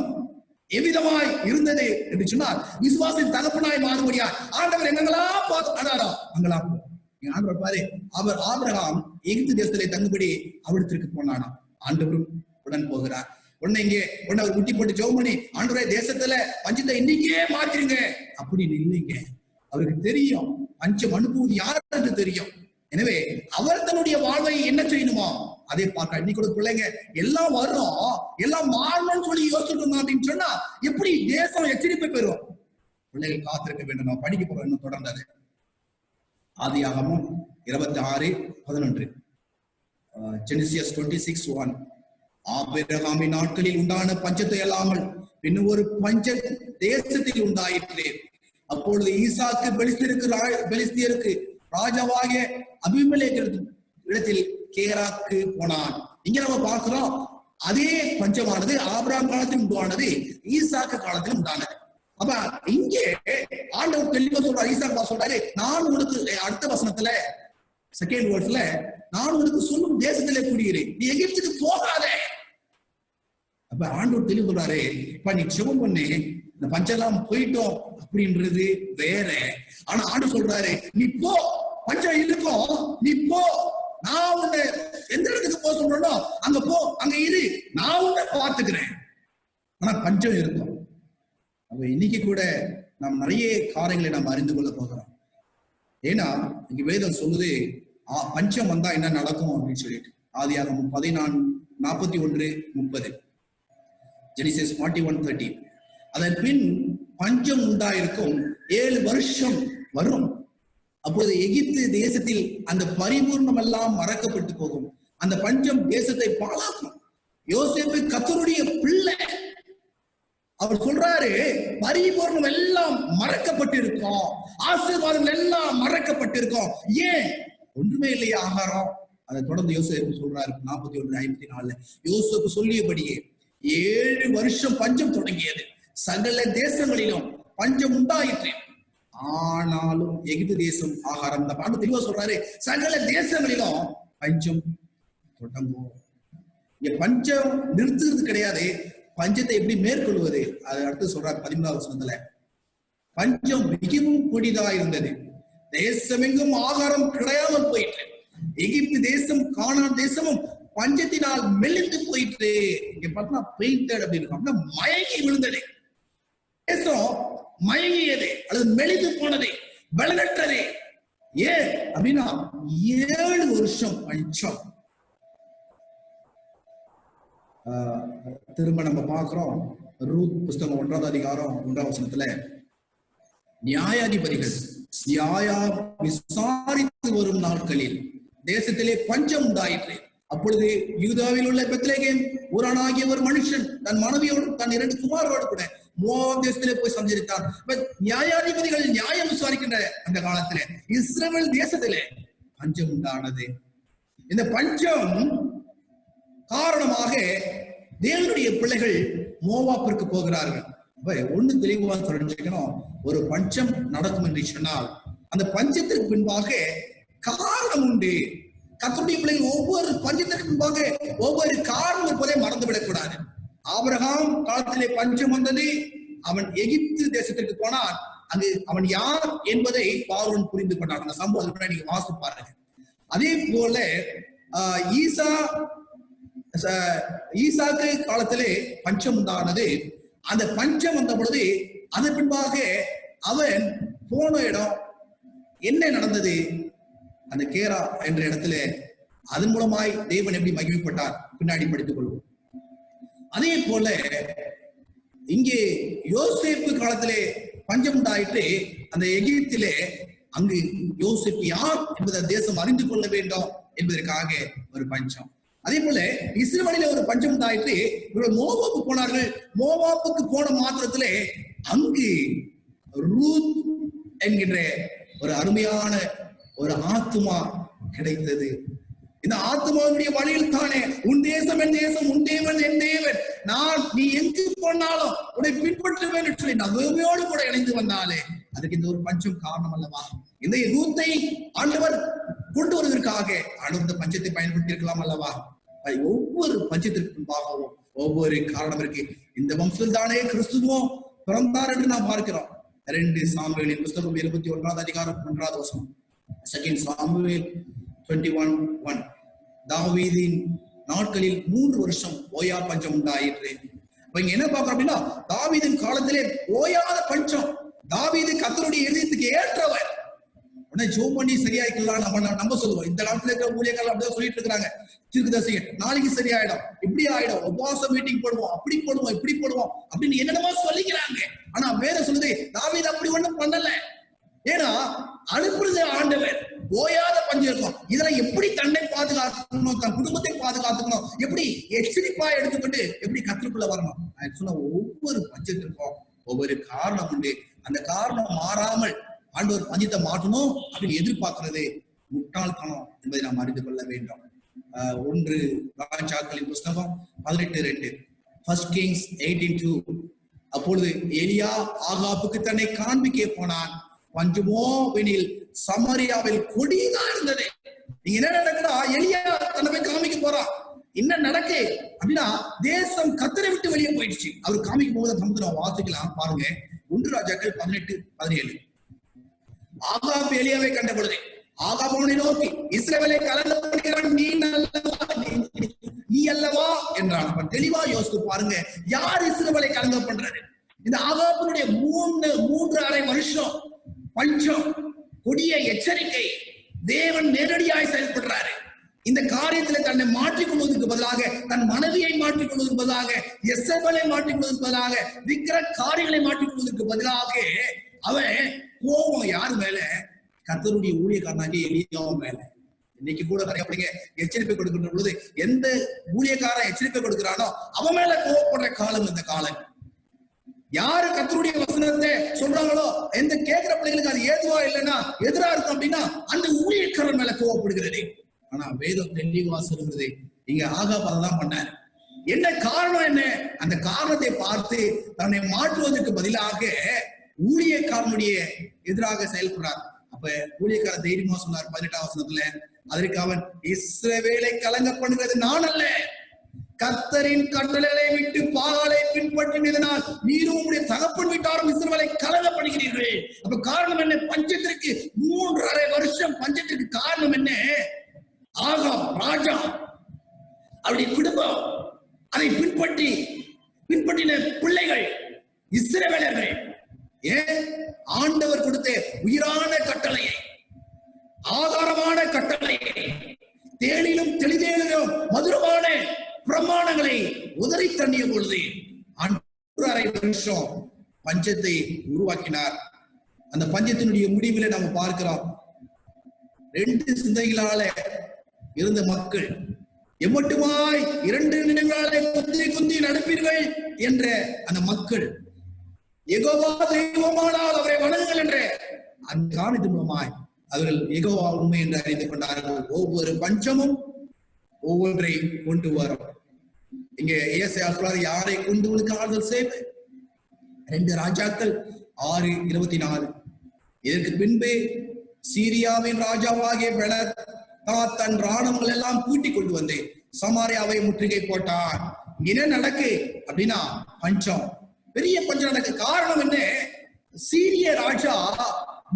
எவ்விதமாய் இருந்தது என்று சொன்னால், விசுவாசின் தகப்பனாய் மாறுபடியா ஆண்டவர் எங்கெல்லாம் பார்த்தாரோ அங்கெல்லாம் ஆண்டவர் பாரு, அவர் ஆபிரகாம் எகிப்து தேசத்திலே தங்குபடி அவ்விடத்திற்கு போனானா, ஆண்டவரும் உடன் போகிறார். உடனே இங்கே உடனே அவர் முட்டி போட்டு ஜெபம் பண்ணி, ஆண்டவரே தேசத்துல பஞ்சத்தை இன்னைக்கே மாத்திருங்க அப்படின்னு இல்லைங்க. அவருக்கு தெரியும் பஞ்சம் அனுப்புவது யார் என்று தெரியும். எனவே அவர் தன்னுடைய வாழ்வை என்ன செய்யணுமோ அதை பார்க்க. இன்னைக்கு கூட பிள்ளைங்க எல்லாம் வரும், எல்லாம் மாறணும்னு சொல்லி யோசிச்சுட்டு இருந்தோம் அப்படின்னு சொன்னா எப்படி தேசம் எச்சரிப்பை பெறுவோம்? பிள்ளைகள் காத்திருக்க வேண்டும். நான் படிக்க போறோம் இன்னும் தொடர்ந்தது. ஆதியாகமம் 26:11, ஜெனிசியஸ் 26:1. ஆபிரகாமின் நாட்களில் உண்டான பஞ்சத்தை அல்லாமல் பின்னும் ஒரு பஞ்ச தேசத்தில் உண்டாயிற்று. அப்பொழுது ஈசாக்கு பெலிஸ்தியருக்கு ராஜாவாக அபிமெலேக்கு இடத்தில் கேராக்கு போனான். இங்க நம்ம பார்க்கிறோம், அதே பஞ்சமானது ஆபிரகாம் காலத்தில் உண்டானது, ஈசாக்கு காலத்தில் உண்டானது. அப்ப இங்கே ஆண்டவர் தெளிவா சொல்றாரு, ஈசாக்கு சொல்றாரு, நான் உனக்கு அடுத்த வசனத்துல செகண்ட் வேர்ட்ஸ்ல, நான் உனக்கு சொல்லும் தேசத்திலே குடியிருக்கிறேன், நீ எகிப்துக்கு போகாதே. அப்ப ஆண்டவர் தெளிவு சொல்றாரு, இப்ப நீ ஜெபம் பண்ணு, இந்த பஞ்செல்லாம் போயிட்டோம் அப்படின்றது வேற. ஆனா ஆண்டு சொல்றாரு, நீ போ, பஞ்சம் இருக்கும், நீ போ, நான் உன்னை எந்த இடத்துக்கு போக சொல்றோம் அங்க போ, அங்க இரு, நான் உன்னை பார்த்துக்கிறேன். ஆனா பஞ்சம் இருக்கும். அப்ப இன்னைக்கு கூட நாம் நிறைய காரியங்களை நாம் அறிந்து கொள்ள போகிறோம். ஏன்னா இங்க வேதம் சொல்லுது, பஞ்சம் வந்தா என்ன நடக்கும் அப்படின்னு சொல்லிட்டு. ஆதியாகமம் 14:41-30, ஜெனிசிஸ் 41:30. அதன் பின் பஞ்சம் உண்டாயிருக்கும், 7 வருஷம் வரும். அப்பொழுது எகிப்து தேசத்தில் அந்த பரிபூர்ணம் எல்லாம் மறக்கப்பட்டு போகும், அந்த பஞ்சம் தேசத்தை பாழாக்கும். யோசேப்பு கர்த்தருடைய பிள்ளை, அவர் சொல்றாரு, பரிபூர்ணம் எல்லாம் மறக்கப்பட்டிருக்கும், ஆசீர்வாதங்கள் எல்லாம் மறக்கப்பட்டிருக்கும். ஏன்? ஒன்றுமே இல்லையா? ஆகாரம், அதை தொடர்ந்து யோசேப்பு சொல்றாரு 41:54. யோசேப்பு சொல்லியபடியே 7 வருஷம் பஞ்சம் தொடங்கியது, சகல தேசங்களிலும் பஞ்சம் உண்டாயிற்று. ஆனாலும் எகிப்து தேசம் ஆகாரம், இந்த பாட்டு தெளிவா சொல்றாரு, சகல தேசங்களிலும் பஞ்சம் தொடங்கும். இங்க பஞ்சம் நிறுத்துறது கிடையாது, பஞ்சத்தை எப்படி மேற்கொள்வது அதை அடுத்து சொல்றாரு 13வது வசனத்துல. பஞ்சம் மிகவும் கொடிதா இருந்தது, தேசமெங்கும் ஆகாரம் கிடையாமல் போயிற்று. எகிப்து தேசம் கானான் தேசமும் பஞ்சத்தினால் மெலிந்து போயிற்று. இங்க பார்த்தா பெயிண்டட் அப்படி இருக்கும், அப்படின்னா மயங்கி விழுந்தது. தேசம் மயங்கியது அல்லது மெலிந்து போனது, பலனற்றது. ஏன் அப்படின்னா 7 வருஷம் பஞ்சம். திரும்ப நம்ம பார்க்கிறோம் ரூத் புஸ்தகம் 1வது அதிகாரம் 1வது வசனத்துல, நியாயாதிபதிகள் விசாரித்து வரும் நாட்களில் தேசத்திலே பஞ்சம் உண்டாயிற்று. அப்பொழுது யூதாவில் உள்ள பெத்லகேம் ஊரானாகிய ஒரு மனுஷன் தன் மனைவியோடு தன் 2 குமாரோடு கூட மோவாப் தேசத்திலே போய் சஞ்சரித்தான். நியாயாதிபதிகள் நியாயம் விசாரிக்கின்ற அந்த காலத்திலே இஸ்ரவேல் தேசத்திலே பஞ்சம் உண்டானது. இந்த பஞ்சம் காரணமாக தேவனுடைய பிள்ளைகள் மோவாப்பிற்கு போகிறார்கள். ஒண்ணு தெளிவாக தெரிஞ்சுக்கணும், ஒரு பஞ்சம் நடக்கும் என்று சொன்னால் அந்த பஞ்சத்திற்கு பின்பாக காரணம் உண்டு. கர்த்தருடைய பிள்ளைகள் ஒவ்வொரு பஞ்சத்திற்கு முன்பாக ஒவ்வொரு காரணம் இருப்பதை மறந்துவிடக் கூடாது. ஆபிரகாம் காலத்திலே பஞ்சம் வந்தது, அவன் எகிப்து தேசத்திற்கு போனான். அங்கு அவன் யார் என்பதை பார்வோன் புரிந்து கொண்டான். அந்த சம்பவம் நீங்க வாசித்து பாருங்க. அதே போல ஈசாக்கு காலத்திலே பஞ்சம் உண்டானது. அந்த பஞ்சம் வந்த பொழுது அதன் பின்பாக அவன் போன இடம் என்ன நடந்தது, அந்த கேரா என்ற இடத்துல அதன் மூலமாய் தேவன் எப்படி மகிமைப்பட்டார் பின்னாடி படித்துக் கொள்வோம். அதே போல இங்கே யோசேப்பு காலத்திலே பஞ்சம் உண்டாயிற்று. அந்த எகிப்திலே அங்கு யோசேப்பு யார் என்பதை தேசம் அறிந்து கொள்ள வேண்டும் என்பதற்காக ஒரு பஞ்சம். அதே போல இஸ்ரவேலிலே ஒரு பஞ்சம் உண்டாயிற்று. இவர்கள் மோவாபுக்கு போனார்கள். மோவாபுக்கு போன மாத்திரத்திலே அங்கு ரூத் என்கின்ற ஒரு அருமையான ஒரு ஆத்துமா கிடைத்தது. இந்த ஆத்மாவுடைய வழியில் தானே உன் தேசம் என் தேசம், உன் தேவன் என் தேவன், நீ எங்கு போனாலும் உன்னை பின்பற்றுவேன் சொல்லி நகமையோடு கூட இணைந்து வந்தாலே அதுக்கு இந்த ஒரு பஞ்சம் காரணம் அல்லவா? இந்த ரூத்தை ஆண்டவர் கொண்டு வருவதற்காக ஆண்டவர் பஞ்சத்தை பயன்படுத்தி இருக்கலாம் அல்லவா? ஒவ்வொரு பஞ்சத்திற்கு முன்பாகவும் ஒவ்வொரு காரணம் இருக்கு. இந்த வம்சத்தில் தானே கிறிஸ்துவம் பிறந்தார் என்று நாம் பார்க்கிறோம். 2 சாமுவேலின் புஸ்தகம் 21வது அதிகாரம் 1வது வசனம். 2 சாமுவேல் 21:1. தாவீதின் நாட்களில் 3 வருஷம் ஓயா பஞ்சம் உண்டாயிற்று. இங்க என்ன பார்க்கிறோம் அப்படின்னா, தாவீதின் காலத்திலே ஓயாத பஞ்சம். தாவீது கர்த்தருடைய இதயத்துக்கு ஏற்றவர். உடனே ஜெபம் பண்ணி சரியாயிக்கலாம் நம்ம சொல்லுவோம். இந்த காலத்துல இருக்கிற ஊழியர்கள் அப்படியே சொல்லிட்டு இருக்காங்க, தீர்க்கதரிசிகள் நாளைக்கு சரியாயிடும், இப்படி ஆயிடும், உபவாச மீட்டிங் போடுவோம், அப்படி போடுவோம், இப்படி போடுவோம் அப்படின்னு என்னென்னமோ சொல்லிக்கிறாங்க. ஆனா வேற சொல்லுது தாவீது அப்படி ஒண்ணும் பண்ணல. ஏன்னா அனுப்புறது ஆண்டவர். ஓயாத பஞ்சம் இருக்கும். இதுல எப்படி தன்னை பாதுகாத்துக்கணும், தன் குடும்பத்தை பாதுகாத்துக்கணும், எப்படி எச்சரிப்பா எடுத்துக்கிட்டு எப்படி கற்றுக்குள்ள வரணும். சொன்ன ஒவ்வொரு பஞ்சத்திற்கும் ஒவ்வொரு காரணம் உண்டு. அந்த காரணம் மாறாமல் ஆண்டவர் பஞ்சத்தை மாற்றணும் அப்படின்னு எதிர்பார்க்கிறது முட்டாள்தனம் என்பதை நாம் அறிந்து கொள்ள வேண்டும். 1 ராஜாக்களின் புஸ்தகம் 18:2. 1 Kings 18:2. அப்பொழுது எலியா ஆகாபுக்கு தன்னை காண்பிக்க போனான். பஞ்சமோவெனில் சமாரியாவில் கொடியா இருந்தது. நீங்க என்ன நடக்குதா, எலியா தன்னை போய் காமிக்க போறான். என்ன நடக்கு அப்படின்னா, தேசம் கத்தரை விட்டு வெளியே போயிடுச்சு. அவர் காமிக்கும் போது சமுத்திரம் வாசிக்கலாம் பாருங்க. 1 ராஜாக்கள் 18:17. ஆகாப் எலியாவை கண்ட பொழுது ஆகாப் அவனை நோக்கி, இஸ்ரவேலை கலங்க பண்ணுகிறான் நீ அல்லவா என்றான். அப்ப தெளிவா யோசித்து பாருங்க, யார் இஸ்ரவேலை கலங்க பண்றது? இந்த ஆகாபினுடைய 3.5 வருஷம் பஞ்சம், கொடிய எச்சரிக்கை. தேவன் நேரடியாய் செயல்படுறாரு. இந்த காரியத்துல தன்னை மாற்றிக்கொள்வதற்கு பதிலாக, தன் மனைவியை மாற்றிக்கொள்வதற்கு பதிலாக, எசபலை மாற்றிக்கொள்வதற்கு பதிலாக, விக்கிர காரியங்களை மாற்றிக்கொள்வதற்கு பதிலாக அவன் கோபம் யார் மேல? கர்த்தருடைய ஊழியக்காரனாகிய எலியாவின் மேல. இன்னைக்கு கூட நிறைய பிள்ளைங்க எச்சரிப்பை கொடுக்கின்ற பொழுது எந்த ஊழியக்காரன் எச்சரிப்பை கொடுக்கிறானோ அவன் மேல கோபப்படுற காலம் இந்த காலம். யாரு கர்த்தருடைய வசனத்தை சொல்றாங்களோ, எந்த கேட்கிற பிள்ளைகளுக்கு அது ஏதுவா இல்லைன்னா எதிரா இருக்கும் அப்படின்னா அந்த ஊழியக்காரன் மேல கோவப்படுகிறது. ஆனா வேதம் தெளிவா சொல்லுகிறது. இங்க ஆகாப் தான் பண்ணாரு. என்ன காரணம்? என்ன அந்த காரணத்தை பார்த்து தன்னை மாற்றுவதற்கு பதிலாக ஊழியக்காரனுடைய எதிராக செயல்படுறார். அப்ப ஊழியக்காரர் தைரியமா சொன்னார் 18ஆம் வசனத்துல, அதற்கு அவன், இஸ்ரவேலை கலங்க பண்ணுகிறது நான் அல்ல, கர்த்தரின் கட்டளைகளை விட்டு பாகாலை பின்பற்றினதனால் நீரும் உங்களுடைய தகப்பன் வீட்டாரும் இஸ்ரவேலை கலங்க பண்ணுகிறீர்கள். அப்ப காரணம் என்ன? பஞ்சத்திற்கு 3.5 வருஷம் பஞ்சத்திற்கு காரணம் என்ன? ஆகாப் ராஜா, அவருடைய குடும்பம், அதை பின்பற்றின பிள்ளைகள் இஸ்ரவேலர்கள். ஏன்? ஆண்டவர் கொடுத்த உயிரான கட்டளையை, ஆதாரமான கட்டளையை, தேனிலும் தெளிதேனிலும் மதுரமான பிரமாணங்களை உதறி தண்ணிய பொழுது 3.5 வருஷம் பஞ்சத்தை உருவாக்கினார். அந்த பஞ்சத்தினுடைய முடிவில் நம்ம பார்க்கிறோம், 2 சிந்தைகளால இருந்த மக்கள் எம்மட்டுமாய் 2 நிமிடங்களாலே குந்தி நடப்பீர்கள் என்ற அந்த மக்கள், யெகோவா தெய்வமானால் அவரை வணங்குங்கள் என்ற அந்த காரணத்தின் மூலமாய் அவர்கள் யெகோவா உண்மை என்று அறிந்து கொண்டார்கள். ஒவ்வொரு பஞ்சமும் ஒவ்வொன்றை கொண்டு வரும். இங்க ஏசாயா சொல்றாரு, யாரை கொண்டு உனக்கு ஆறுதல் செய்வது? 2 ராஜாக்கள் 6:24. இதற்கு பின்பு சீரியாவின் ராஜாவாகிய பெலர் தன் ராணுவங்கள் எல்லாம் கூட்டிக் கொண்டு வந்து சமாரியாவை முற்றுகை போட்டான். என்ன நடக்கு அப்படின்னா, பஞ்சம், பெரிய பஞ்சம் நடக்கு. காரணம் என்ன? சீரிய ராஜா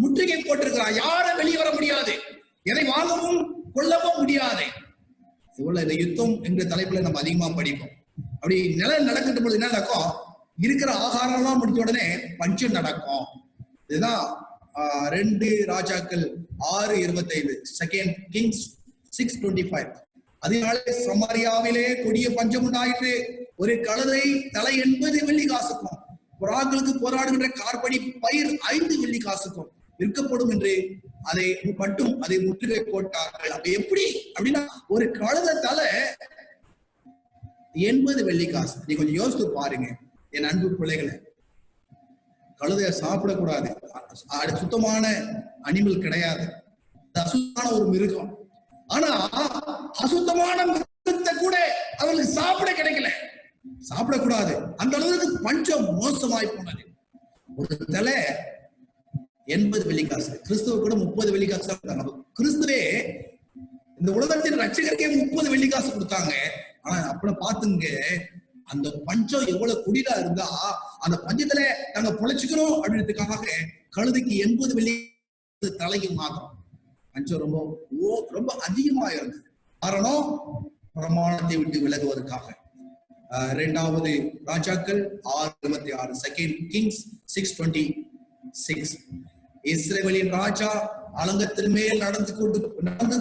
முற்றுகை போட்டிருக்கிறான். யாரும் வெளியே வர முடியாது, எதை வாங்கவும் கொள்ளவும் முடியாது. இவ்வளவு இந்த யுத்தம் என்ற தலைப்புல நம்ம அதிகமா படிப்போம். அப்படி நிலம் நடக்கின்ற பொழுது என்ன நடக்கும்? இருக்கிற ஆகாரம் எல்லாம் முடிஞ்ச உடனே பஞ்சம் நடக்கும். இதுதான் 2 ராஜாக்கள் 6:25, 2 Kings 6:25. அதனாலே சமாரியாவிலே கொடிய பஞ்சம் உண்டாயிற்று. ஒரு கழுதை தலை 80 வெள்ளி காசுக்கும், புறாக்களுக்கு போராடுகின்ற கார்படி பயிர் 5 வெள்ளி காசுக்கும் விற்கப்படும் என்று அதை முற்றுகை போட்டார்கள். அப்ப எப்படி அப்படின்னா, ஒரு கழுதை தலை 80 வெள்ளி காசு. நீ கொஞ்சம் யோசித்து பாருங்க என் அன்பு பிள்ளைகளை. கழுதைய சாப்பிடக்கூடாது, சுத்தமான அனிமல் கிடையாது, அசுத்தமான ஒரு மிருகம். ஆனா அசுத்தமான மிருகத்தை கூட அவர்களுக்கு சாப்பிட கிடைக்கல, சாப்பிடக்கூடாது. அந்த அளவுக்கு பஞ்சம் மோசமாய் போனது. ஒரு தலை 80 வெள்ளி காசு. கிறிஸ்துவ கூட 30 வெள்ளி காசு தான். கிறிஸ்துவே இந்த உலகத்தின் ரட்சகருக்கே 30 வெள்ளி காசு கொடுத்தாங்க. ஆனா அப்படி பாத்துங்க, அந்த பஞ்சம் எவ்வளவு குடிலா இருந்தா அந்த பஞ்சத்துல நாங்க பொழைச்சுக்கிறோம் அப்படின்றதுக்காக கழுதைக்கு 80 வெள்ளி தலைக்கு மாத்திரம். பஞ்சம் ரொம்ப அதிகமா இருந்தது. காரணம் பிரமாணத்தை விட்டு விலகுவதற்காக. 2வது ராஜாக்கள் 6:26, 2 Kings 6:26. இஸ்ரவேலின் ராஜா அலங்கத்தின் மேல் நடந்து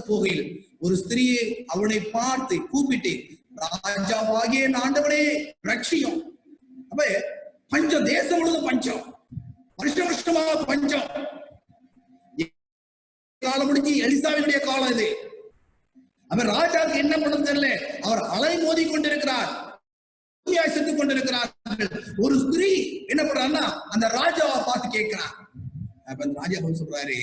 போகையில் ஒரு ஸ்திரீயை அவனை பார்த்து கூப்பிட்டு, ராஜாவாகிய ஆண்டவனே ரட்சியும். அப்ப பஞ்சம், தேசம் முழுவதும் பஞ்சம், வருஷமாக பஞ்சம். காலம் முடிஞ்சு எலிசாவினுடைய காலம் இது. அவர் ராஜாவுக்கு என்ன பண்ண தெரியல, அவர் அலை மோதி கொண்டிருக்கிறார், செத்துக் கொண்டிருக்கிறார். ஒரு ஸ்திரீ என்ன பண்றாருன்னா அந்த ராஜாவை பார்த்து கேட்கிறார். அப்ப அந்த ராஜா சொல்றாரு,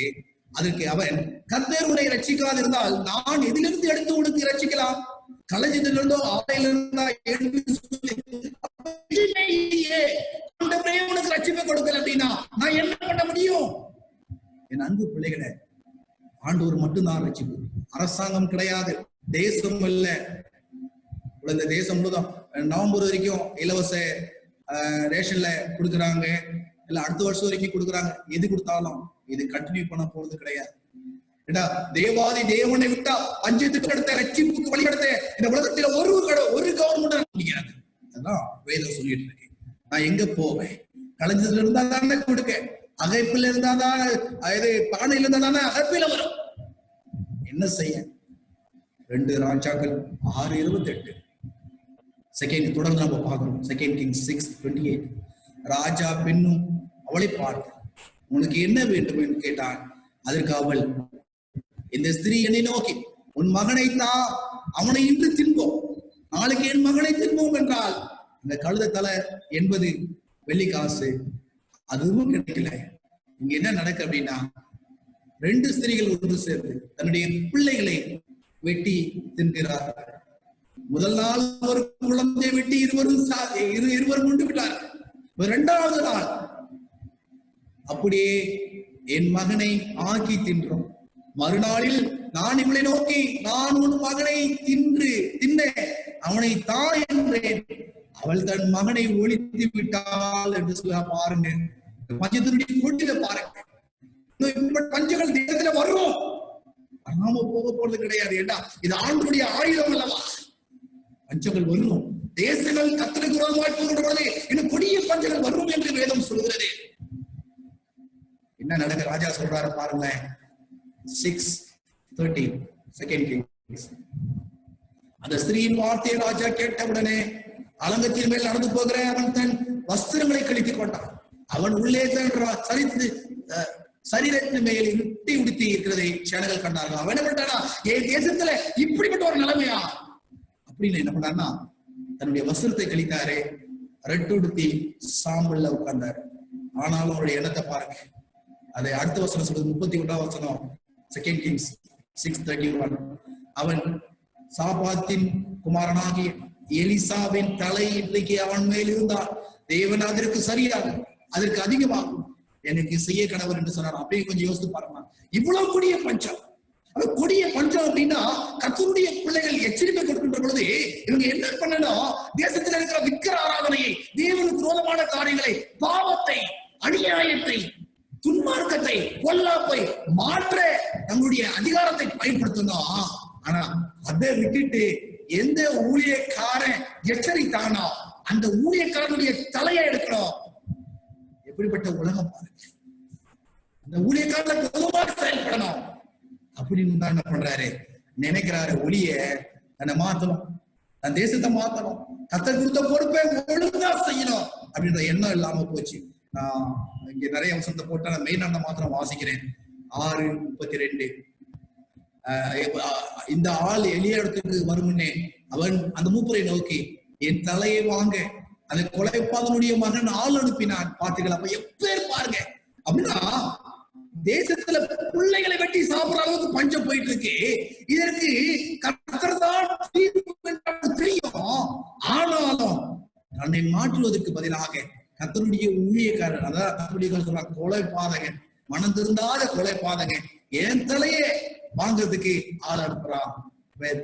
அதற்கு அவன், கர்த்தர் உன்னை ரட்சிக்காது இருந்தால் நான் எதிலிருந்து எடுத்து உனக்கு ரட்சிக்கலாம்? களஞ்சியத்திலிருந்தோ ஆலையிலிருந்தா உனக்கு ரட்சிப்பை கொடுக்கல அப்படின்னா நான் என்ன பண்ண முடியும்? என் அன்பு பிள்ளைகளை, ஆண்டவர் மட்டும்தான் ரட்சிப்பு. அரசாங்கம் கிடையாது, தேசம் இல்ல. இந்த தேசம் முழுதும் நவம்பர் வரைக்கும் இலவச ரேஷன்ல கொடுக்குறாங்க, இல்ல அடுத்த வருஷம் வரைக்கும் கொடுக்குறாங்க. எது கொடுத்தாலும் இது கண்டினியூ பண்ண போறது கிடையாது. தேவாதி தேவனை விட்டா பஞ்சத்துக்கு அடுத்த ரட்சிப்புக்கு வழிபடுத்த இந்த உலகத்துல ஒரு கவர்மெண்ட் முடியாது. அதான் வேதம் சொல்லிட்டு இருக்கு. நான் எங்க போவேன்? களஞ்சத்துல இருந்தா தானே கொடுக்க, அகைப்பில் இருந்தா தான், இது பானையில இருந்தா தானே அகைப்பில வரும். என்ன செய்ய? 2 ராஜாக்கள் 6:28 தொடர்ந்து நம்ம பார்க்கணும். 2 Kings 6:28. ராஜா பெண்ணும் அவளை பார்த்து, உனக்கு என்ன வேண்டும் என்று கேட்டான். அதற்கு அவள், இந்த ஸ்திரீ என்னை நோக்கி, உன் மகனை தான், அவனை இன்று தின்போம், நாளைக்கு என் மகனை தின்போம் என்றால் இந்த கழுத தலை 80 வெள்ளி காசு அதுவும் கிடைக்கல. இங்க என்ன நடக்கு அப்படின்னா, 2 ஸ்திரீகள் ஒன்று சேர்ந்து தன்னுடைய பிள்ளைகளை வெட்டி தின்கிறார். முதல் நாள் ஒரு குழந்தை வெட்டி இருவரும் உண்டு விட்டார். இரண்டாவது நாள் அப்படியே என் மகனை ஆக்கி தின்றோம். மறுநாளில் நான் இவளை நோக்கி, நான் உன் மகனை தின்னேன், அவனை தா என்றேன். அவள் தன் மகனை ஒழித்து விட்டாள் என்று சொல்ல பாருங்க. பஞ்சத்தினுடைய கொடியில பாருங்க. பஞ்சங்கள் தேசத்துல வரும், வராம போக போறது கிடையாது. ஏண்டா இது ஆண்டுடைய ஆயுதம் அல்லவா? பஞ்சங்கள் வரும், தேசங்கள் கர்த்தருக்கு விரோதமாய் போகின்ற பொழுது இன்னும் கொடிய பஞ்சங்கள் வரும் என்று வேதம் சொல்கிறது. என்ன நடக்க ராஜா சொல்றாரு பாருங்க. 6:13 செகண்ட் கிங்ஸ். அந்த ஸ்திரீயின் வார்த்தையை ராஜா கேட்டவுடனே அலங்கத்தின் மேல் நடந்து போகிற அவன் தன் வஸ்திரங்களை கழித்துக் கொண்டான். அவன் உள்ளே சரித்து சரீரத்தின் மேல் இருட்டி உடுத்தி இருக்கிறதை சேனங்கள் கண்டார்கள். அவன் என்ன பண்ணானா, என் தேசத்துல இப்படிப்பட்ட ஒரு நிலைமையா அப்படின்னு என்ன பண்ணான்னா, தன்னுடைய வஸ்திரத்தை கழித்தாரு, ரெட்டு உடுத்தி சாம்பல்ல உட்கார்ந்தாரு. ஆனாலும் அவருடைய எண்ணத்தை பாருங்க. அதை அடுத்த வசனம் சொல்றது 31ஆம் வசனம், செகண்ட் கிங்ஸ் 6:31. அவன் சாபாத்தின் குமாரனாகி எலிசாவின் தலை இன்றைக்கு அவன் மேல் இருந்தால் தேவன் அதற்கு சரியாகும், அதற்கு அதிகமாகும், எனக்கு செய்ய கணவர் என்று சொன்னார். அப்படியே கொஞ்சம் யோசித்து பாருங்க. இவ்வளவு கொடிய பஞ்சம், கொடிய பஞ்சம் அப்படின்னா கர்த்தருடைய பிள்ளைகள் எச்சரிக்கை கொடுக்கின்ற பொழுது இவங்க என்ன பண்ணணும், தேசத்தில் இருக்கிற விக்கிர ஆராதனையை, தேவனுக்கு விரோதமான காரியங்களை, பாவத்தை, அநியாயத்தை, துன்மார்க்கத்தை, பொல்லாப்பை மாற்ற தங்களுடைய அதிகாரத்தை பயன்படுத்தணும். ஆனா அதை விட்டுட்டு எந்த ஊழியக்காரன் எச்சரித்தானோ அந்த ஊழியக்காரனுடைய தலையை எடுக்கணும். எப்படிப்பட்ட உலகம் பாருங்க. அந்த ஊழியக்காரனுக்கு பொதுவாக செயல்படணும் அப்படின்னு தான் என்ன பண்றாரு, நினைக்கிறாரு. ஒளிய தன்னை மாத்தணும், தன் தேசத்தை மாத்தணும், கர்த்தர் கொடுத்த பொறுப்பை ஒழுங்கா செய்யணும் அப்படின்ற எண்ணம் இல்லாம போச்சு. நான் இங்க நிறைய வசனத்தை போட்டா நான் மெயினான மாத்திரம் வாசிக்கிறேன். 6:32. இந்த ஆள் எளிய இடத்துக்கு வருமுன்னே அவன் அந்த மூப்பரை நோக்கி, என் தலையை வாங்க அந்த கொலைப்பாதனுடைய மகன் ஆள் அனுப்பினான். பார்த்தீங்களா? அப்ப எப்பேர் பாருங்க. அப்படின்னா தேசத்துல பிள்ளைகளை வெட்டி சாப்பிடுற அளவுக்கு பஞ்சம் போயிட்டு இருக்கு. இதற்கு கர்த்தர் தான் தெரியும். ஆனாலும் தன்னை மாற்றுவதற்கு பதிலாக கர்த்தருடைய ஊழியக்காரர், அதாவது கர்த்தருடைய சொல்றாங்க, கொலை பாதகன், மனம் திருந்தாத கொலை பாதகன் என் தலையே வாங்கிறதுக்கு ஆள் அனுப்புறான்.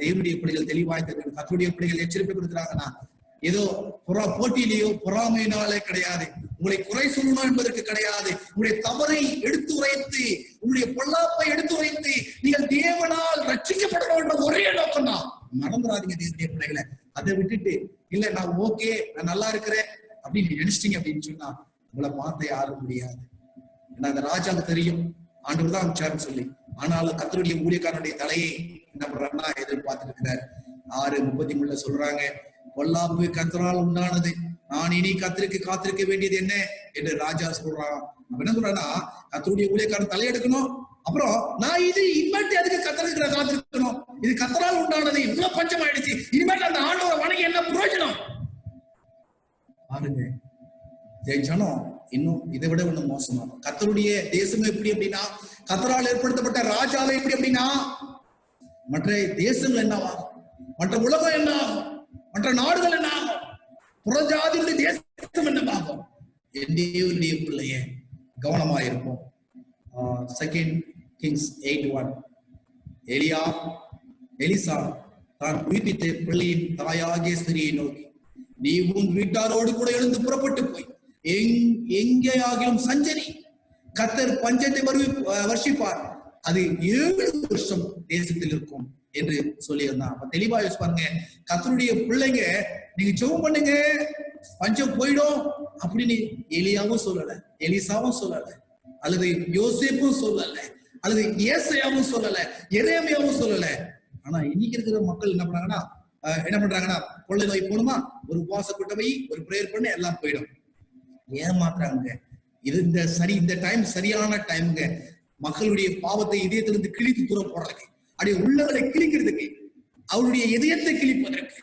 தேவனுடைய பிள்ளைகள் தெளிவாய்த்து கர்த்தருடைய பிள்ளைகள் எச்சரிப்பு கொடுக்குறாங்கன்னா ஏதோ போட்டியிலேயோ பொறாமையினாலே கிடையாது, உங்களை குறை சொல்லணும் என்பதற்கு கிடையாது. உங்களுடைய தவறை எடுத்து உரைத்து, உங்களுடைய பொல்லாப்பை எடுத்து உரைத்து நீங்கள் தேவனால் ரட்சிக்கப்படணும் என்ற ஒரே நோக்கம் தான். மறந்துடாதீங்க தேவனுடைய பிள்ளைகளை. அதை விட்டுட்டு இல்ல நான் ஓகே, நான் நல்லா இருக்கிறேன் அப்படின்னு நினைச்சிட்டீங்க அப்படின்னு சொன்னா உங்களை மாத்த யாரும் முடியாது. ஏன்னா அந்த ராஜாவுக்கு தெரியும் ஆண்டவர் தான் அமைச்சாருன்னு சொல்லி. ஆனாலும் கர்த்தருடைய ஊழியக்காரனுடைய தலையை என்ன பண்றாருன்னா எதிர்பார்த்துட்டு இருக்கிறார். 6:33 சொல்றாங்க, பொல்லாப்பு கர்த்தரால் உண்டானது, நான் இனி கர்த்தருக்கு காத்திருக்க வேண்டியது என்ன என்று ராஜா சொல்றான். அப்ப என்ன சொல்றான்னா, கர்த்தருடைய ஊழியக்காரன் தலையெடுக்கணும், அப்புறம் நான் இது இனிமேட்டு அதுக்கு கர்த்தருக்கு காத்திருக்கணும், இது கர்த்தரால் உண்டானது, இவ்வளவு பஞ்சம் ஆயிடுச்சு, இனிமேட்டு அந்த ஆண்டவரை வணங்கி என்ன பிரயோஜனம் பாருங்க. ஜனம் இன்னும் இதை விட ஒண்ணு மோசமா. கர்த்தருடைய தேசம் எப்படி அப்படின்னா, கர்த்தரால் ஏற்படுத்தப்பட்ட ராஜாவை எப்படி அப்படின்னா, மற்ற தேசங்கள் என்னவாகும், மற்ற உலகம் என்ன ஆகும், மற்ற நாடுகள் என்ன ஆகும், புறஜாதியுடைய தேசம் என்னவாகும். என்னுடைய பிள்ளைய கவனமா இருப்போம். Second Kings 8:1. எலிசா தான் உயிர்ப்பித்த பிள்ளையின் தாயாகிய ஸ்திரியை நோக்கி, நீ உன் வீட்டாரோடு கூட எழுந்து புறப்பட்டு போய் எங்கேயாகிலும் சஞ்சரி, கர்த்தர் பஞ்சத்தை வர்ஷிப்பார், அது 7 வருஷம் தேசத்தில் இருக்கும் என்று சொல்லியிருந்தான். அப்ப தெளிவா யோசிச்சு பாருங்க. கர்த்தருடைய பிள்ளைங்க நீங்க ஜெபம் பண்ணுங்க பஞ்சம் போயிடும் அப்படின்னு எலியாவும் சொல்லல, எலிசாவும் சொல்லல, அல்லது யோசேப்பும் சொல்லல, அல்லது ஏசாயாவும் சொல்லல, எரேமியாவும் சொல்லல. ஆனா இன்னைக்கு இருக்கிற மக்கள் என்ன பண்றாங்கன்னா கொள்ளை நோய் போகணுமா, ஒரு உபவாச கூட்டமை, ஒரு பிரேயர் பண்ணி எல்லாம் போயிடும். ஏமாத்துறாங்க. இது இந்த டைம் சரியான டைமுங்க. மக்களுடைய பாவத்தை இதயத்திலிருந்து கிழித்து தூர போடுறதுக்கு, அப்படியே உள்ளங்களை கிழிக்கிறதுக்கு, அவருடைய இதயத்தை கிழிப்பதற்கு,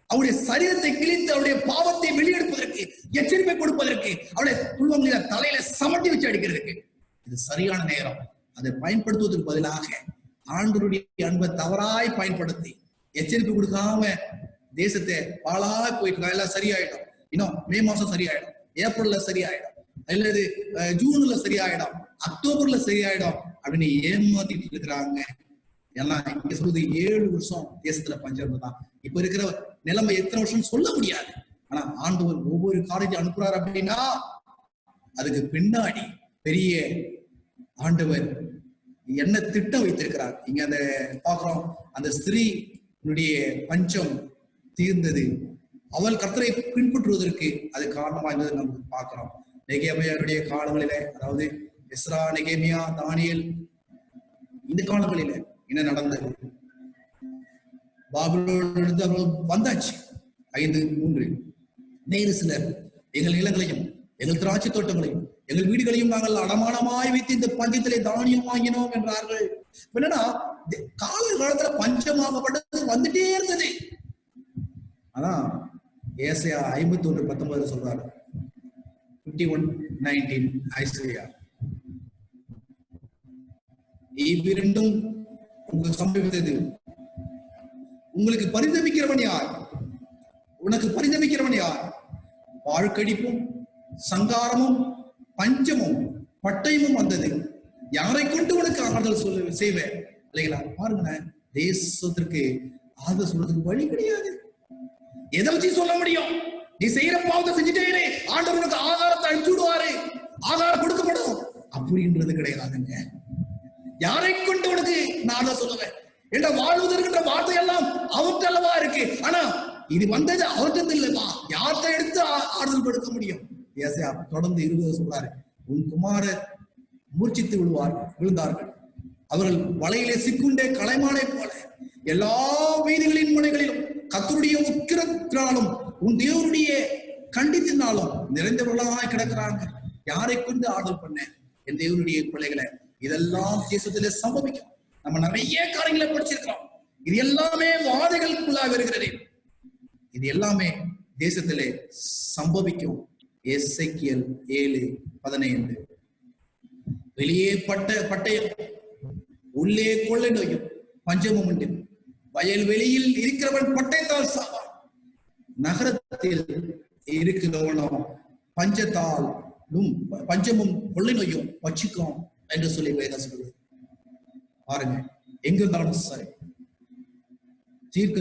அவருடைய சரீரத்தை கிழித்து அவருடைய பாவத்தை வெளியெடுப்பதற்கு, எச்சரிப்பை கொடுப்பதற்கு, அவருடைய துன்பங்களை தலையில சமட்டி வச்சு அடிக்கிறதுக்கு இது சரியான நேரம். அதை பயன்படுத்துவதற்கு பதிலாக ஆண்டவருடைய அன்பை தவறாய் பயன்படுத்தி எச்சரிப்பு கொடுக்காம தேசத்தை பாழாய் போயிட்டு எல்லாம் சரியாயிடும், இன்னும் மே மாசம் சரியாயிடும், ஏப்ரல்ல சரியாயிடும், அல்லது ஜூன்ல சரியாயிடும், அக்டோபர்ல சரியாயிடும் அப்படின்னு ஏமாத்திட்டு இருக்கிறாங்க. எல்லாம் இங்க சொல்றது 7 வருஷம் தேசத்துல பஞ்சம் தான். இப்ப இருக்கிற நிலைமை எத்தனை வருஷம் சொல்ல முடியாது. ஆனா ஆண்டவர் ஒவ்வொரு காரியத்தையும் அனுப்புறாரு அப்படின்னா அதுக்கு பின்னாடி பெரிய ஆண்டவர் என்ன திட்டம் வைத்திருக்கிறார். இங்க அந்த பாக்குறோம், அந்த ஸ்திரீனுடைய பஞ்சம் தீர்ந்தது, அவள் கர்த்தரை பின்பற்றுவதற்கு அது காரணமா இருந்தது நம்ம பார்க்கிறோம். நெகேமியாருடைய காலங்களில, அதாவது எஸ்ரா, நெகேமியா, தானியேல், இந்த காலங்களில என்ன நடந்தது? பாபிலோனிலிருந்து அவர்கள் வந்தாச்சு. 5:3 நேரு சிலர் எங்கள் நிலங்களையும் எங்கள் திராட்சை தோட்டங்களையும் எங்கள் வீடுகளையும் நாங்கள் அடமானமாய் வைத்து இந்த பஞ்சத்திலே தானியம் வாங்கினோம் என்றார்கள். என்னன்னா காலத்துல பஞ்சமாகப்பட்டது வந்துட்டே இருந்தது. அதான் ஏசாயா 51:19 சொல்றாரு. 51:19 ஐசாயா. இவ்விரண்டும் உங்களுக்கு சம்பவித்தது. உங்களுக்கு பரிதபிக்கிறவன் யார்? உனக்கு பரிதபிக்கிறவன் யார்? வாழ்க்கடிப்பும் சங்காரமும் பஞ்சமும் பட்டயமும் வந்தது. யாரை கொண்டு உனக்கு ஆறுதல் செய்வேன் இல்லைங்களா? பாருங்க, தேசத்திற்கு ஆறுதல் சொல்றதுக்கு வழி கிடையாது. எதை வச்சு சொல்ல முடியும்? நீ செய்யற பாவத்தை செஞ்சுட்டே ஆண்டவர் உனக்கு ஆகாரத்தை அனுப்பிச்சு விடுவாரு, ஆகாரம் கொடுக்கப்படும் அப்படின்றது கிடையாதுங்க. யாரை கொண்டு உனக்கு நான் தான் சொல்லுவேன் என்ற வாழ்வதற்கின்ற வார்த்தை எல்லாம் அவர்கிட்ட அல்லவா இருக்கு. ஆனா இது வந்தது அவர்கிட்ட இல்லவா? யார்கிட்ட எடுத்து ஆறுதல் கொடுக்க முடியும்? ஏசாயா தொடர்ந்து 20 சொல்றாரு. உன் குமாரர் மூர்ச்சித்து விழுந்தார்கள், அவர்கள் வலையிலே சிக்குண்டே கலைமானை போல எல்லா வீதிகளின் முனைகளிலும் கர்த்தருடைய உக்கிரத்தினாலும் உன் தேவனுடைய கண்டித்தினாலும் நிறைந்தவர்களாய் கிடக்கிறாங்க. யாரை கொண்டு ஆறுதல் பண்ண? என் தேவனுடைய பிள்ளைகளை. இதெல்லாம் தேசத்திலே சம்பவிக்கும். நம்ம நிறைய காரியங்களை படிச்சிருக்கிறோம். இது எல்லாமே வாதைகளுக்குள்ளாக வருகிறது. இது எல்லாமே தேசத்திலே சம்பவிக்கும். எசேக்கியேல் 7:15. வெளியே பட்டயம், உள்ளே கொள்ளை நோயும் பஞ்சமும் உண்டு. வயல் வெளியில் இருக்கிறவன் பட்டயத்தால் சாவான், நகரத்தில் இருக்கிறவனோ பஞ்சமும் கொள்ளை நோயும் பச்சிக்கும் என்று சொல்லி வேதம் சொல்லுது. பாருங்க, எங்க இருந்தாலும் சரி, தீர்க்க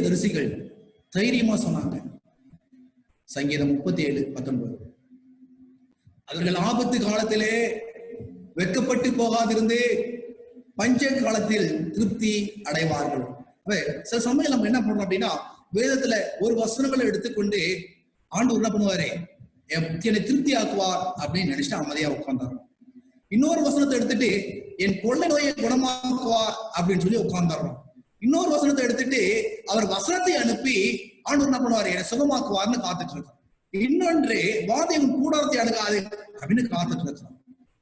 தரிசிகள் தைரியமா சொன்னாங்க. சங்கீதம் 37:19. அவர்கள் ஆபத்து காலத்திலே வெட்கப்பட்டு போகாதிருந்து பஞ்ச காலத்தில் திருப்தி அடைவார்கள். சில சமயம் நம்ம என்ன பண்றோம் அப்படின்னா, வேதத்துல ஒரு வசனங்களை எடுத்துக்கொண்டு ஆண்டவர் என்ன பண்ணுவாரு, என்னை திருப்தி ஆக்குவார் அப்படின்னு நினைச்சிட்டு அமைதியா உட்கார்ந்தாரு. இன்னொரு வசனத்தை எடுத்துட்டு என் கொள்ளை நோயை குணமாக்குவார் அப்படின்னு சொல்லி உட்கார்ந்துடுறோம். இன்னொரு வசனத்தை எடுத்துட்டு அவர் வசனத்தை அனுப்பி ஆண்டவர் என்ன பண்ணுவாரு, என்னை சுகமாக்குவார்னு காத்துட்டு இருக்கோம். இன்னொன்று வாதையும் கூடாரத்தை அணுகாது அப்படின்னு காத்துட்டு இருக்கோம்.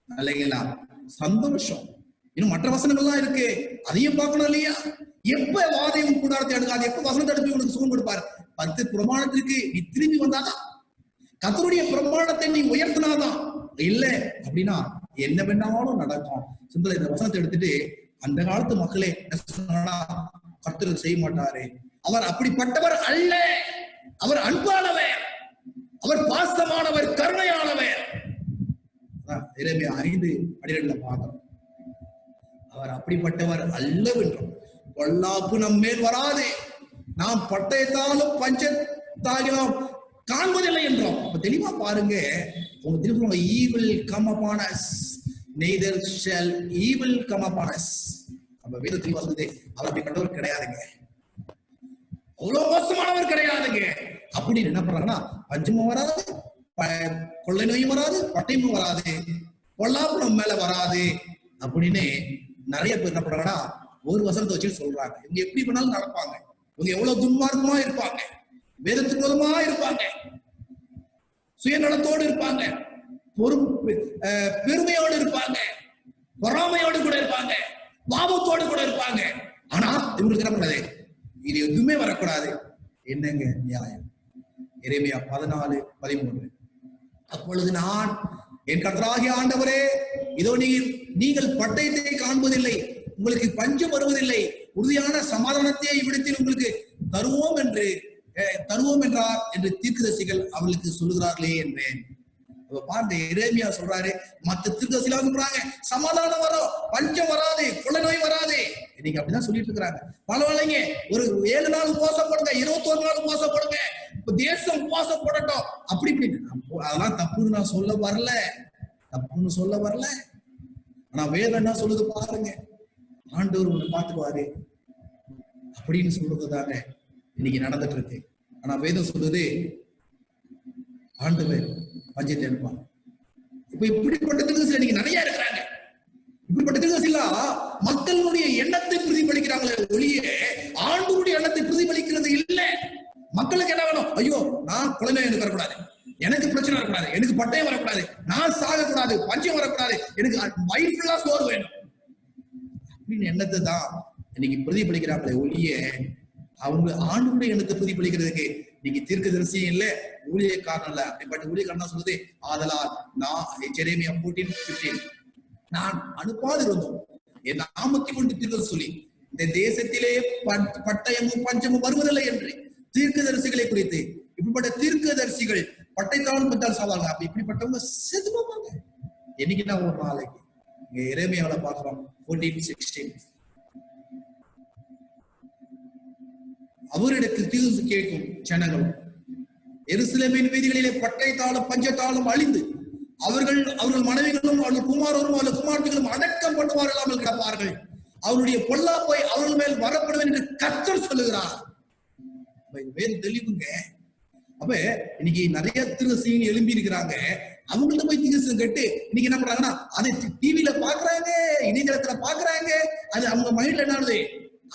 இல்லைங்களா? சந்தோஷம். இன்னும் மற்ற வசனங்கள்லாம் இருக்கு, அதையும் பார்க்கணும் இல்லையா? எப்ப வாதையும் கூடாரத்தை அணுகாது, எப்ப வசனத்தை அனுப்பி உனக்கு சுகம் கொடுப்பார்? 10 பிரமாணத்திற்கு நீ திரும்பி வந்தாதான், கர்த்தருடைய பிரமாணத்தை நீ உயர்த்தினாதான். இல்ல அப்படின்னா என்ன வேணாலும் நடக்கும். சிம்பிளா இந்த வசனத்தை எடுத்துட்டு அந்த காலத்து மக்களே கர்த்தர் செய்ய மாட்டாரு, அவர் அப்படிப்பட்டவர் அல்ல, அவர் அன்பானவர், அவர் பாசமானவர், கருணையானவர். எரேமியா 5:12 பார்க்கிறோம். அவர் அப்படிப்பட்டவர் அல்லவென்றும் பொல்லாப்பு நம் மேல் வராது, நாம் பட்டயத்தாலும் பஞ்சத்தாலும் காண்பதில்லை என்றோம். தெளிவா பாருங்க, உங்க திரும்ப evil come upon us, neither shall evil come upon us. நம்ம வேதத்தில் வசனத்தை அவர் அப்படிப்பட்டவர் கிடையாதுங்க, அவ்வளவு மோசமானவர் கிடையாதுங்க. அப்படின்னு என்ன பண்றாங்கன்னா, பஞ்சமும் வராது, கொள்ளை நோயும் வராது, பட்டயமும் வராது, பொல்லாப்பு நம்ம மேல வராது அப்படின்னு நிறைய பேர் என்ன பண்றாங்கன்னா ஒரு வசனத்தை வச்சு சொல்றாங்க. இவங்க எப்படி பண்ணாலும் நடப்பாங்க, இவங்க எவ்வளவு துன்மார்க்கமா இருப்பாங்க, வேதத்துக்கு விரோதமா இருப்பாங்க, சுயநலத்தோடு இருப்பாங்க, பெருமையோடு இருப்பாங்க, பொறாமையோடு கூட இருப்பாங்க, பாவத்தோடு கூட இருப்பாங்க. ஆனா இவங்களுக்கு என்ன பண்ணாது, இது எதுவுமே வரக்கூடாது. என்னங்க நியாயம்? எரேமியா 14:13. அப்பொழுது நான் என் கர்த்தராகிய ஆண்டவரே, இதோ நீங்கள் பட்டயத்தை காண்பதில்லை, உங்களுக்கு பஞ்சம் வருவதில்லை, உறுதியான சமாதானத்தை இவ்விடத்தில் உங்களுக்கு தருவோம் என்றார் என்று தீர்க்கதரிசிகள் அவர்களுக்கு சொல்லுகிறார்களே என்றேன். பாருங்க, எரேமியா சொல்றாரு, மத்த தீர்க்கதரிசிகள் சொல்றாங்க சமாதானம் வரும், பஞ்சம் வராது, கொள்ளை நோய் வராது. இன்னைக்கு அப்படிதான் சொல்லிட்டு இருக்கிறாங்க. பரவாயில்லைங்க, ஒரு 7 நாள் உபவாசம் போடுங்க, 21 நாள் உபவாசம் போடுங்க, தேசம் உபவாசம் போடட்டும், அப்படி இப்படி. அதெல்லாம் தப்புன்னு நான் சொல்ல வரல. ஆனா வேதம் என்ன சொல்லுது பாருங்க, ஆண்டவர் ஒண்ணு பாத்துக்குவாரு அப்படின்னு சொல்றதுதாங்க இன்னைக்கு நடந்துட்டு இருக்கு. ஆனா வேதம் சொல்லுது ஆண்டவர் பஞ்சத்தை அனுப்பான். இப்ப இப்படிப்பட்ட திருக்கதரிசிகள் இன்னைக்கு நிறைய இருக்கிறாங்க. இப்படிப்பட்ட திருக்கதரிசிகள் மக்களுடைய எண்ணத்தை பிரதிபலிக்கிறாங்களே ஒழிய ஆண்டவருடைய எண்ணத்தை பிரதிபலிக்கிறது இல்லை. மக்களுக்கு என்ன வேணும்? ஐயோ, நான் கொலை எனக்கு வரக்கூடாது, எனக்கு பிரச்சனை வரக்கூடாது, எனக்கு பட்டயம் வரக்கூடாது, நான் சாகக்கூடாது, பஞ்சம் வரக்கூடாது, எனக்கு வயிறு ஃபுல்லா சோறு வேணும் அப்படின்னு எண்ணத்தை தான் இன்னைக்கு பிரதிபலிக்கிறாங்களே ஒழிய அவங்க ஆண்டவருடைய எண்ணத்தை பிரதிபலிக்கிறதுக்கு இன்னைக்கு தீர்க்கதரிசியும் இல்ல, ஊழியக்காரன் இல்ல. அப்படிப்பட்ட ஊழியக்காரன் சொல்லுது, ஆதலால் நான் எரேமியா 14:15 நான் அனுப்பாது இருந்தோம் என் நாமத்தை கொண்டு தீர்க்கதரிசி சொல்லி இந்த தேசத்திலே பட்டயமும் பஞ்சமும் வருவதில்லை என்று தீர்க்கதரிசிகளை குறித்து. இப்படிப்பட்ட தீர்க்கதரிசிகள் பட்டயத்தாலும் பெற்றால் சாவாங்க. அப்ப இப்படிப்பட்டவங்க செத்து போவாங்க. என்னைக்குன்னா ஒரு நாளைக்கு இங்க எரேமியாவில பாக்குறோம் 14:16 அவரிடத்தில் தீர்வு கேட்கும் ஜனங்களும் எருசலேமின் வீதிகளிலே பட்டயத்தாலும் பஞ்சத்தாலும் அழிந்து அவர்கள் மனைவிகளும் அவர்கள் குமாரரும் அவர்கள் குமார்த்திகளும் அடக்கம் பண்ணுவார்கள் கிடப்பார்கள். அவருடைய பொல்லாப்பை அவர்கள் மேல் வரப்படுவேன் என்று கர்த்தர் சொல்லுகிறார். வேறு தெளிவுங்க. அப்ப இன்னைக்கு நிறைய திருசீன் எழும்பி இருக்கிறாங்க. அவங்கள்ட்ட போய் திருசம் கேட்டு இன்னைக்கு என்ன பண்றாங்கன்னா அதை டிவியில பாக்குறாங்க, இணையதளத்துல பாக்குறாங்க. அது அவங்க மைண்ட்ல என்ன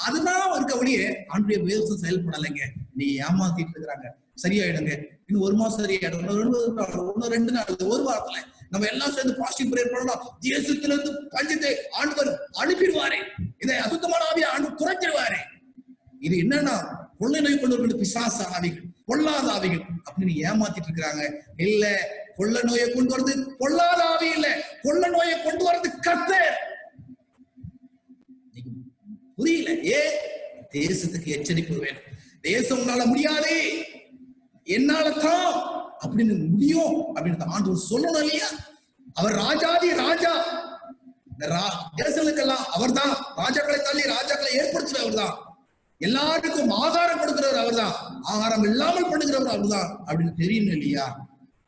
அதுதான் இருக்க வழியே ஆண்டுடைய வேதம் செயல்படலைங்க. நீங்க ஏமாத்திட்டு இருக்கிறாங்க. சரியாயிடுங்க, இன்னும் 1 மாசம் சரியாயிடும், 2 நாள், ஒரு வாரத்துல நம்ம எல்லாம் சேர்ந்து பாசிட்டிவ் பிரேயர் பண்ணலாம். தேசத்துல இருந்து பஞ்சத்தை ஆண்டவர் அனுப்பிடுவாரு, இதை அசுத்தமான ஆவியை ஆண்டு குறைச்சிடுவாரு. இது என்னன்னா கொள்ளை நோய் கொண்டு வருவது பிசாசு ஆவிகள், பொல்லாத ஆவிகள் அப்படின்னு ஏமாத்திட்டு இருக்கிறாங்க. இல்ல, கொள்ளை நோயை கொண்டு வருது பொல்லாத ஆவி இல்ல, கொள்ளை நோயை கொண்டு வருது கர்த்தர். புரியல? தேசத்துக்கு எச்சரிப்பு வேணும். தேசம் உன்னால முடியாது, என்னால தான் அப்படின்னு முடியும் அப்படின்னு ஆண்டவர் சொல்லணும் இல்லையா? அவர் ராஜாதி ராஜா, தேசங்களுக்கெல்லாம் அவர் தான். ராஜாக்களை தள்ளி ராஜாக்களை ஏற்படுத்துறவர் தான். எல்லாருக்கும் ஆகாரம் கொடுக்கிறவர் அவர் தான். ஆகாரம் இல்லாமல் பண்ணுகிறவர் அவர் தான் அப்படின்னு தெரியும் இல்லையா?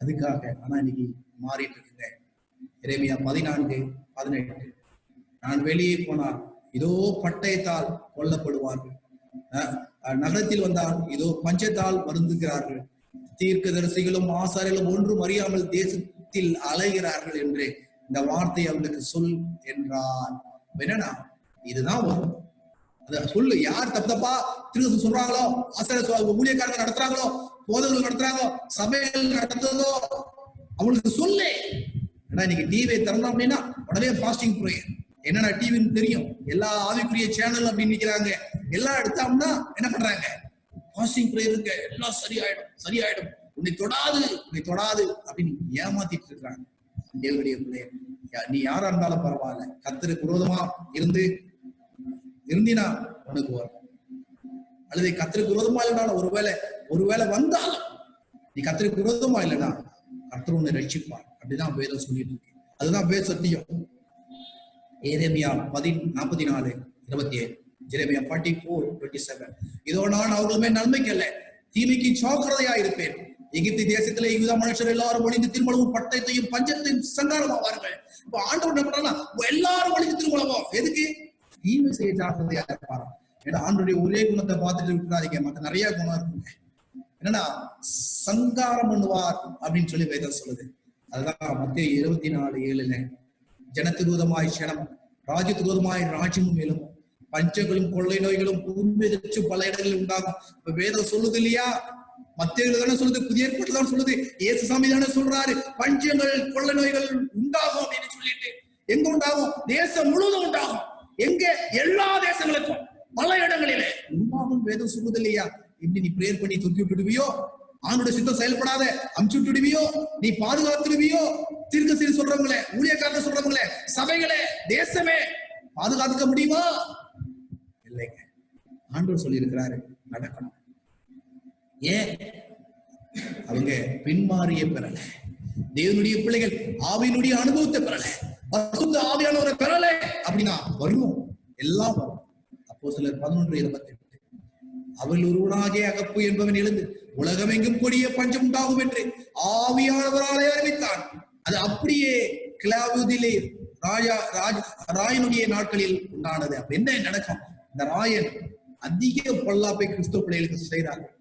அதுக்காக ஆனா இன்னைக்கு மாறிட்டு இருக்குங்க. எரேமியா 14:18 நான் வெளியே போனால் இதோ பட்டயத்தால் கொல்லப்படுவார்கள், நகரத்தில் வந்தால் இதோ பஞ்சத்தால் வருந்துகிறார்கள், தீர்க்கதரிசிகளும் ஆசாரியர்களும் ஒன்றும் அறியாமல் தேசத்தில் அலைகிறார்கள் என்று இந்த வார்த்தை அவர்களுக்கு சொல் என்றார். என்னன்னா இதுதான் வரும். அத சொல்லு. யார் தப்பா திரும்ப சொல்றாங்களோ, ஆசிரியர் ஊழியக்காரங்க நடத்துறாங்களோ, போதகர்கள் நடத்துறாங்களோ, சபைகள் நடத்துறதோ அவங்களுக்கு சொல்லு. ஏன்னா இன்னைக்கு டிவியை திறந்தோம் அப்படின்னா உடனே ஃபாஸ்டிங் ப்ரேயர். என்னன்னா டிவின்னு தெரியும், எல்லா ஆவிக்குரிய சேனல் அப்படின்னு நிக்கிறாங்க. எல்லாம் எடுத்தோம்னா என்ன பண்றாங்க? ஃபாஸ்டிங் ப்ரேயர் இருக்கு, எல்லாம் சரியாயிடும், உன்னை தொடாது அப்படின்னு ஏமாத்திட்டு இருக்கிறாங்க. தேவனுடைய பிள்ளைய, நீ யாரா இருந்தாலும் பரவாயில்ல, கர்த்தருக்கு விரோதமா இருந்தினா உனக்கு வரும். அல்லது கர்த்தருக்கு விரோதமா இல்லைனாலும் ஒருவேளை வந்தாலும் நீ கர்த்தருக்கு விரோதமா இல்லைன்னா கர்த்தர் உன்னை ரட்சிப்பார். அப்படிதான் வேதம் சொல்லிட்டு இருக்கு. அதுதான் வேத சத்தியம். எரேமியா 44:27 எரேமியா 44:27 இதோ நான் அவர்களுமே நன்மைக்கு அல்ல தீமைக்கு ஜாக்கிரதையா இருப்பேன். எகிப்து தேசத்திலே யூதா மனுஷர் எல்லாரும் ஒளிந்து திருமணமும் பட்டயத்தையும் பஞ்சத்தையும் சங்காரமாவார்கள். இப்ப ஆண்டவர் என்ன பண்றாங்கன்னா எல்லாரும் ஒளிந்து திருமணமோ எதுக்கு? தீமை செய்ய ஜாக்கிரதையா இருப்பாரு. ஏன்னா ஆண்டோடைய ஒரே குணத்தை பார்த்துட்டு விட்டுறாதீங்க, மற்ற நிறைய குணம் இருக்குங்க. என்னன்னா சங்காரம் பண்ணுவார் அப்படின்னு சொல்லி வேதம் சொல்லுது. அதுதான் மத்தேயு 24:7 ஜனத்திருதமாய் ஜனம், ராஜ்யத்திருதமாய் ராஜ்யமும் மேலும் பஞ்சங்களும் கொள்ளை நோய்களும் பூமிச்சு பல இடங்களில் உண்டாகும். இப்ப வேதம் சொல்லுது இல்லையா? மத்தேயுல தானே சொல்லுது, புதிய ஏற்பாட்டுல தான் சொல்லுது, இயேசு சாமி தானே சொல்றாரு பஞ்சங்கள் கொள்ளை நோய்கள் உண்டாகும் அப்படின்னு சொல்லிட்டு. எங்க உண்டாகும்? தேசம் முழுவதும் உண்டாகும். எங்க? எல்லா தேசங்களுக்கும் பல இடங்களிலே உண்டாகும் வேதம் சொல்லுது இல்லையா? இப்படி நீ பிரேயர் பண்ணி தூக்கி விட்டுடுவியோ, ஆணுடைய சித்தம் செயல்படாத அமுச்சு விட்டுடுவியோ, நீ பாதுகாத்துடுவியோ, தீர்க்கதரிசி சொல்றவங்களே, ஊழியக்காரங்க சொல்றவங்களே, சபைகளே, தேசமே பாதுகாத்துக்க முடியுமா? இல்லைங்க. ஆண்டவர் சொல்லி இருக்கிறாரு நடக்கணும். ஏன்? அவங்க பின்மாறிய பெறல, தேவனுடைய பிள்ளைகள் ஆவியினுடைய அனுபவத்தை பெறல, பரிசுத்த ஆவியானவரை பெறல அப்படின்னா வரும், எல்லாம் வரும். அப்போஸ்தலர் 11:28 அவள் ஒருவனாகிய அகப்பு என்பவன் எழுந்து உலகமெங்கும் கொடிய பஞ்சம் உண்டாகும் என்று ஆவியானவராலே அறிவித்தான். அது அப்படியே கிளாவுதிலே ராயனுடைய நாட்களில் உண்டானது. அப்ப என்ன நடக்கும்? இந்த ராயன் அதிக பொல்லாப்பை கிறிஸ்துவ பிள்ளைகளுக்கு செய்தார்கள்.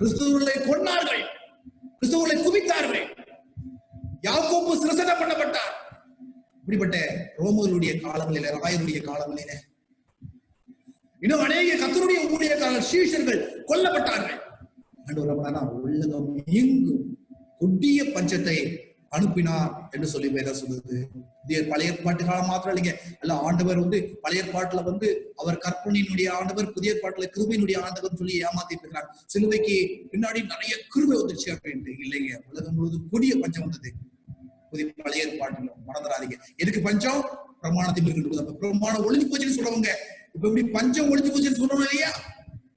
கிறிஸ்துவர்களை கொன்னார்கள், கிறிஸ்துவர்களை குவித்தார்கள். யாக்கோபு சிரசனம் பண்ணப்பட்டார். இப்படிப்பட்ட ரோமர்களுடைய காலங்களில, ராயனுடைய காலங்களில இன்னும் அநேக கர்த்தருடைய ஊழியக்காரர்கள், சீஷர்கள் கொல்லப்பட்டார்கள். உலகம் எங்கும் கொடிய பஞ்சத்தை அனுப்பினார் என்று சொல்லி வேதம் சொல்லுது. பழைய ஏற்பாட்டு காலம் மாத்திரம் இல்லைங்க, அல்ல ஆண்டவர் பழைய ஏற்பாட்டுல அவர் கற்பனையினுடைய ஆண்டவர், புதிய ஏற்பாட்டுல கிருபையினுடைய ஆண்டவர் சொல்லி ஏமாத்திட்டு இருக்கிறார். சிலுவைக்கு பின்னாடி நிறைய கிருபை வந்துருச்சு அப்படின்ட்டு இல்லைங்க. உலகம் முழுவதும் கொடிய பஞ்சம் வந்தது. பழைய ஏற்பாட்டுல மறந்துடாதீங்க. எதுக்கு பஞ்சம்? பிரமாணத்தை இருக்கின்றது. பிரமாணம் ஒளிஞ்சு போச்சுன்னு சொல்றவங்க இப்ப எப்படி பஞ்சம் ஒளிஞ்சு போச்சுன்னு சொல்றோம் இல்லையா?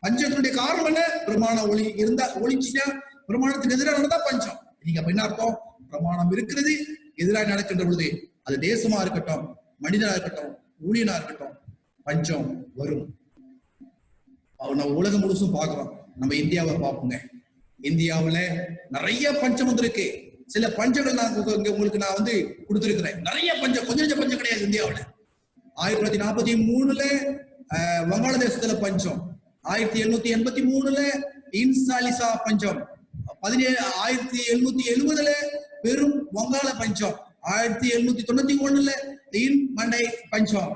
பஞ்சத்தினுடைய காரணம் என்ன? பிரமாணம் இருந்தா ஒளிச்சுன்னா, பிரமாணத்துக்கு எதிராக நடந்தா பஞ்சம். நீங்க அப்ப என்ன அர்த்தம்? பிரமாணம் இருக்கிறது எதிராக நடக்கின்ற பொழுது, அது தேசமா இருக்கட்டும், மனிதனா இருக்கட்டும், ஊழியனா இருக்கட்டும், பஞ்சம் வரும். நம்ம உலகம் முழுசும் பாக்குறோம். நம்ம இந்தியாவை பார்ப்போங்க. இந்தியாவுல நிறைய பஞ்சம் வந்திருக்கு. சில பஞ்சங்கள் நான் உங்களுக்கு கொடுத்திருக்கிறேன். நிறைய பஞ்சம், கொஞ்சம் பஞ்சம் கிடையாது இந்தியாவுல. 1943 வங்காளதேசத்துல பஞ்சம், 1783 இன்சாலிசா பஞ்சம், 1770 பெரும் வங்காள பஞ்சம், 1791 இன் மண்டை பஞ்சம்,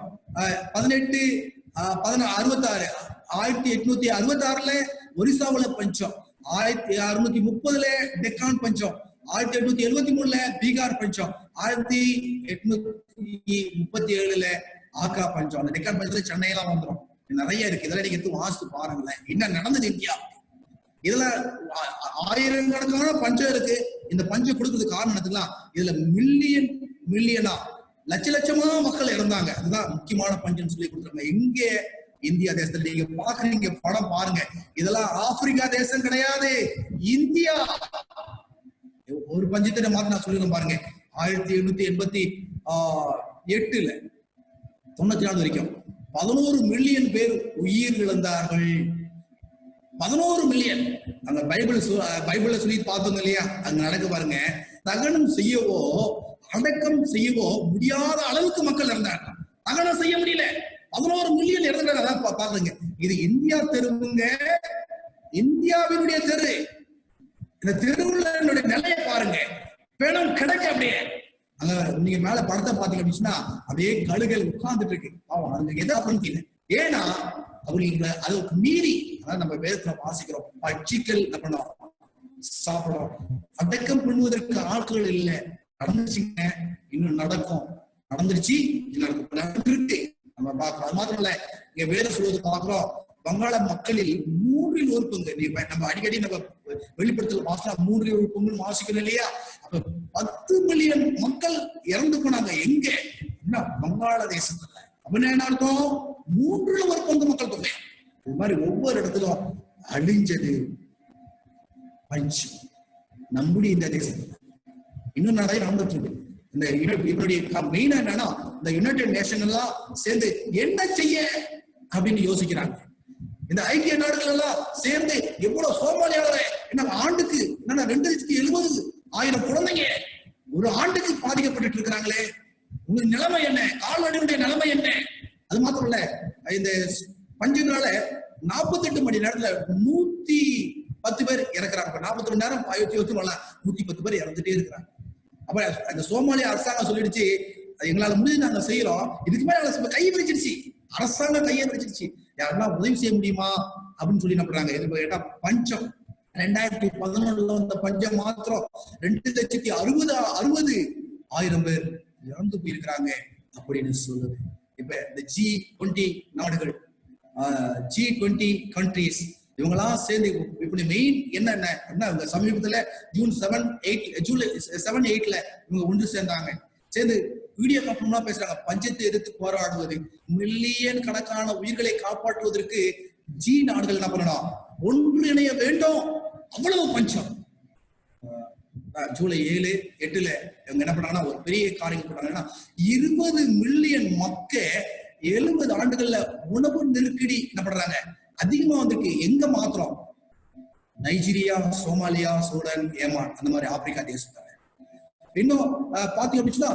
1866 ஒரிசாவுல பஞ்சம், 1630 டெக்கான் பஞ்சம், 1873 பீகார் பஞ்சம், 1837 ஆக்ரா பஞ்சம். அந்த டெக்கான் பஞ்சத்துல சென்னையெல்லாம் வந்துடும். நிறைய இருக்கு. இதெல்லாம் நீங்க எடுத்து வாசித்து பாருங்களேன், என்ன நடந்தது இந்தியா. இதுல ஆயிரக்கணக்கான பஞ்சம் இருக்கு. இந்த பஞ்சம் கொடுக்கறதுக்கு காரணம் எடுத்துக்கலாம். இதுல மில்லியனா லட்சமா மக்கள் இறந்தாங்க. அதுதான் முக்கியமான பஞ்சம் சொல்லி கொடுத்துருங்க. எங்க? இந்தியா தேசத்துல நீங்க பாக்குறீங்க, படம் பாருங்க. இதெல்லாம் ஆப்பிரிக்கா தேசம் கிடையாது, இந்தியா. ஒரு பஞ்சத்தை மாத்தி நான் சொல்லிடுறேன் பாருங்க. 1888 94 வரைக்கும் 11 மில்லியன் பேர் உயிர் இழந்தார்கள். 11 மில்லியன். அங்க பைபிள்ல சொல்லி பார்த்தோம் இல்லையா? அங்க நடக்க பாருங்க. தகனம் செய்யவோ அடக்கம் செய்யவோ முடியாத அளவுக்கு மக்கள் இறந்தாங்க. தகனம் செய்ய முடியல, 11 மில்லியன் இறந்தாங்க. அதான் பாக்குறீங்க. இது இந்தியா தெருவுங்க, இந்தியாவினுடைய தெரு. இந்த தெருவுல என்னுடைய நிலையை பாருங்க. பிணம் கிடக்க அப்படியே. அங்க நீங்க மேல படத்தை பாத்தீங்க அப்படின்னா அப்படியே கழுகள் உட்கார்ந்துட்டு இருக்கு. அதுக்கு எதா பண்ணிக்கல. ஏன்னா அவங்களுக்கு அதுக்கு மீறி, அதான் நம்ம வேதத்துல வாசிக்கிறோம், பட்சிக்கல் என்ன பண்ணோம், சாப்பிடும். அடக்கம் பண்ணுவதற்கு ஆட்கள் இல்லை. நடந்துச்சுங்க, இன்னும் நடக்கும். நடந்துருச்சு, நடந்துருக்கு. நம்ம பாக்குறோம். அது மாத்திரம் இல்ல, இங்க வேத சொல்வது பாக்குறோம். வங்காள மக்களில் 1/3 பங்கு. நம்ம அடிக்கடி நம்ம வெளிப்படுத்தல வாசலாம் 1/3 பங்குன்னு வாசிக்கணும் இல்லையா? அப்ப 10 மில்லியன் மக்கள் இறந்து போனாங்க. எங்க? வங்காள தேசத்துல. அப்படின்னு என்ன அர்த்தம்? 1/3 பங்கு மக்கள் தொகை. இது மாதிரி ஒவ்வொரு இடத்திலும் அழிஞ்சது பஞ்சம். நம்முடைய இந்த தேசத்துல இன்னும் நிறைய நடந்துட்டு இருக்கு. இந்த இதனுடைய மெயினா என்னன்னா, இந்த யுனைடெட் நேஷன் எல்லாம் சேர்ந்து என்ன செய்ய அப்படின்னு யோசிக்கிறாங்க. இந்த ஐக்கிய நாடுகள் எல்லாம் சேர்ந்து எவ்வளவு சோமாலியாளரை என்ன ஆண்டுக்கு 270,000 குழந்தைங்க ஒரு ஆண்டுக்கு பாதிக்கப்பட்டு இருக்கிறாங்களே. உங்க நிலைமை என்ன? கால்நடையுடைய நிலைமை என்ன? அது மாத்திரம் இல்ல, இந்த பஞ்சத்தினால 48 மணி நேரத்துல 110 பேர் இறக்குறாங்க. 42 மணி நேரம் 110 பேர் இறந்துட்டே இருக்கிறாங்க. அப்ப அந்த சோமாலியா அரசாங்கம் சொல்லிடுச்சு, எங்களால முடிஞ்சு நாங்க செய்யறோம். இதுக்கு மேல கை விரிச்சிருச்சு, அரசாங்கம் கையை விரிச்சிருச்சு. யாருன்னா உதவி செய்ய முடியுமா அப்படின்னு சொல்லி நம்புறாங்க. கேட்டா பஞ்சம் 2011 வந்த பஞ்சம் மாத்திரம் 2,60,000 பேர் இறந்து போயிருக்கிறாங்க அப்படின்னு சொல்லுது. இப்ப இந்த G20 நாடுகள், G20 கண்ட்ரிஸ் இவங்கெல்லாம் சேர்ந்து இப்படி மெயின் என்னென்ன அப்படின்னா சமீபத்துல ஜூன் 7, 8 ஜூலை 7, 8 இவங்க ஒன்று சேர்ந்தாங்க. சேர்ந்து வீடியோ கான்ஃபரன்ஸ்லாம் பேசுறாங்க. பஞ்சத்தை எதிர்த்து போராடுவது, மில்லியன் கணக்கான உயிர்களை காப்பாற்றுவதற்கு நாடுகள் என்ன பண்ணணும், ஒன்றிணைய வேண்டும். அவ்வளவு பஞ்சம். ஜூலை 7, 8 இவங்க என்ன பண்றாங்கன்னா ஒரு பெரிய காரியம் பண்றாங்கன்னா 20 மில்லியன் மக்கள் 70 ஆண்டுகள்ல உணவு நெருக்கடி என்ன பண்றாங்க அதிகமா வந்திருக்கு. எங்க மாத்திரம் நைஜீரியா, சோமாலியா, சூடன், ஏமான் அந்த மாதிரி ஆப்பிரிக்கா தேசத்துல. இன்னும் பாத்தீங்க அப்படின்னா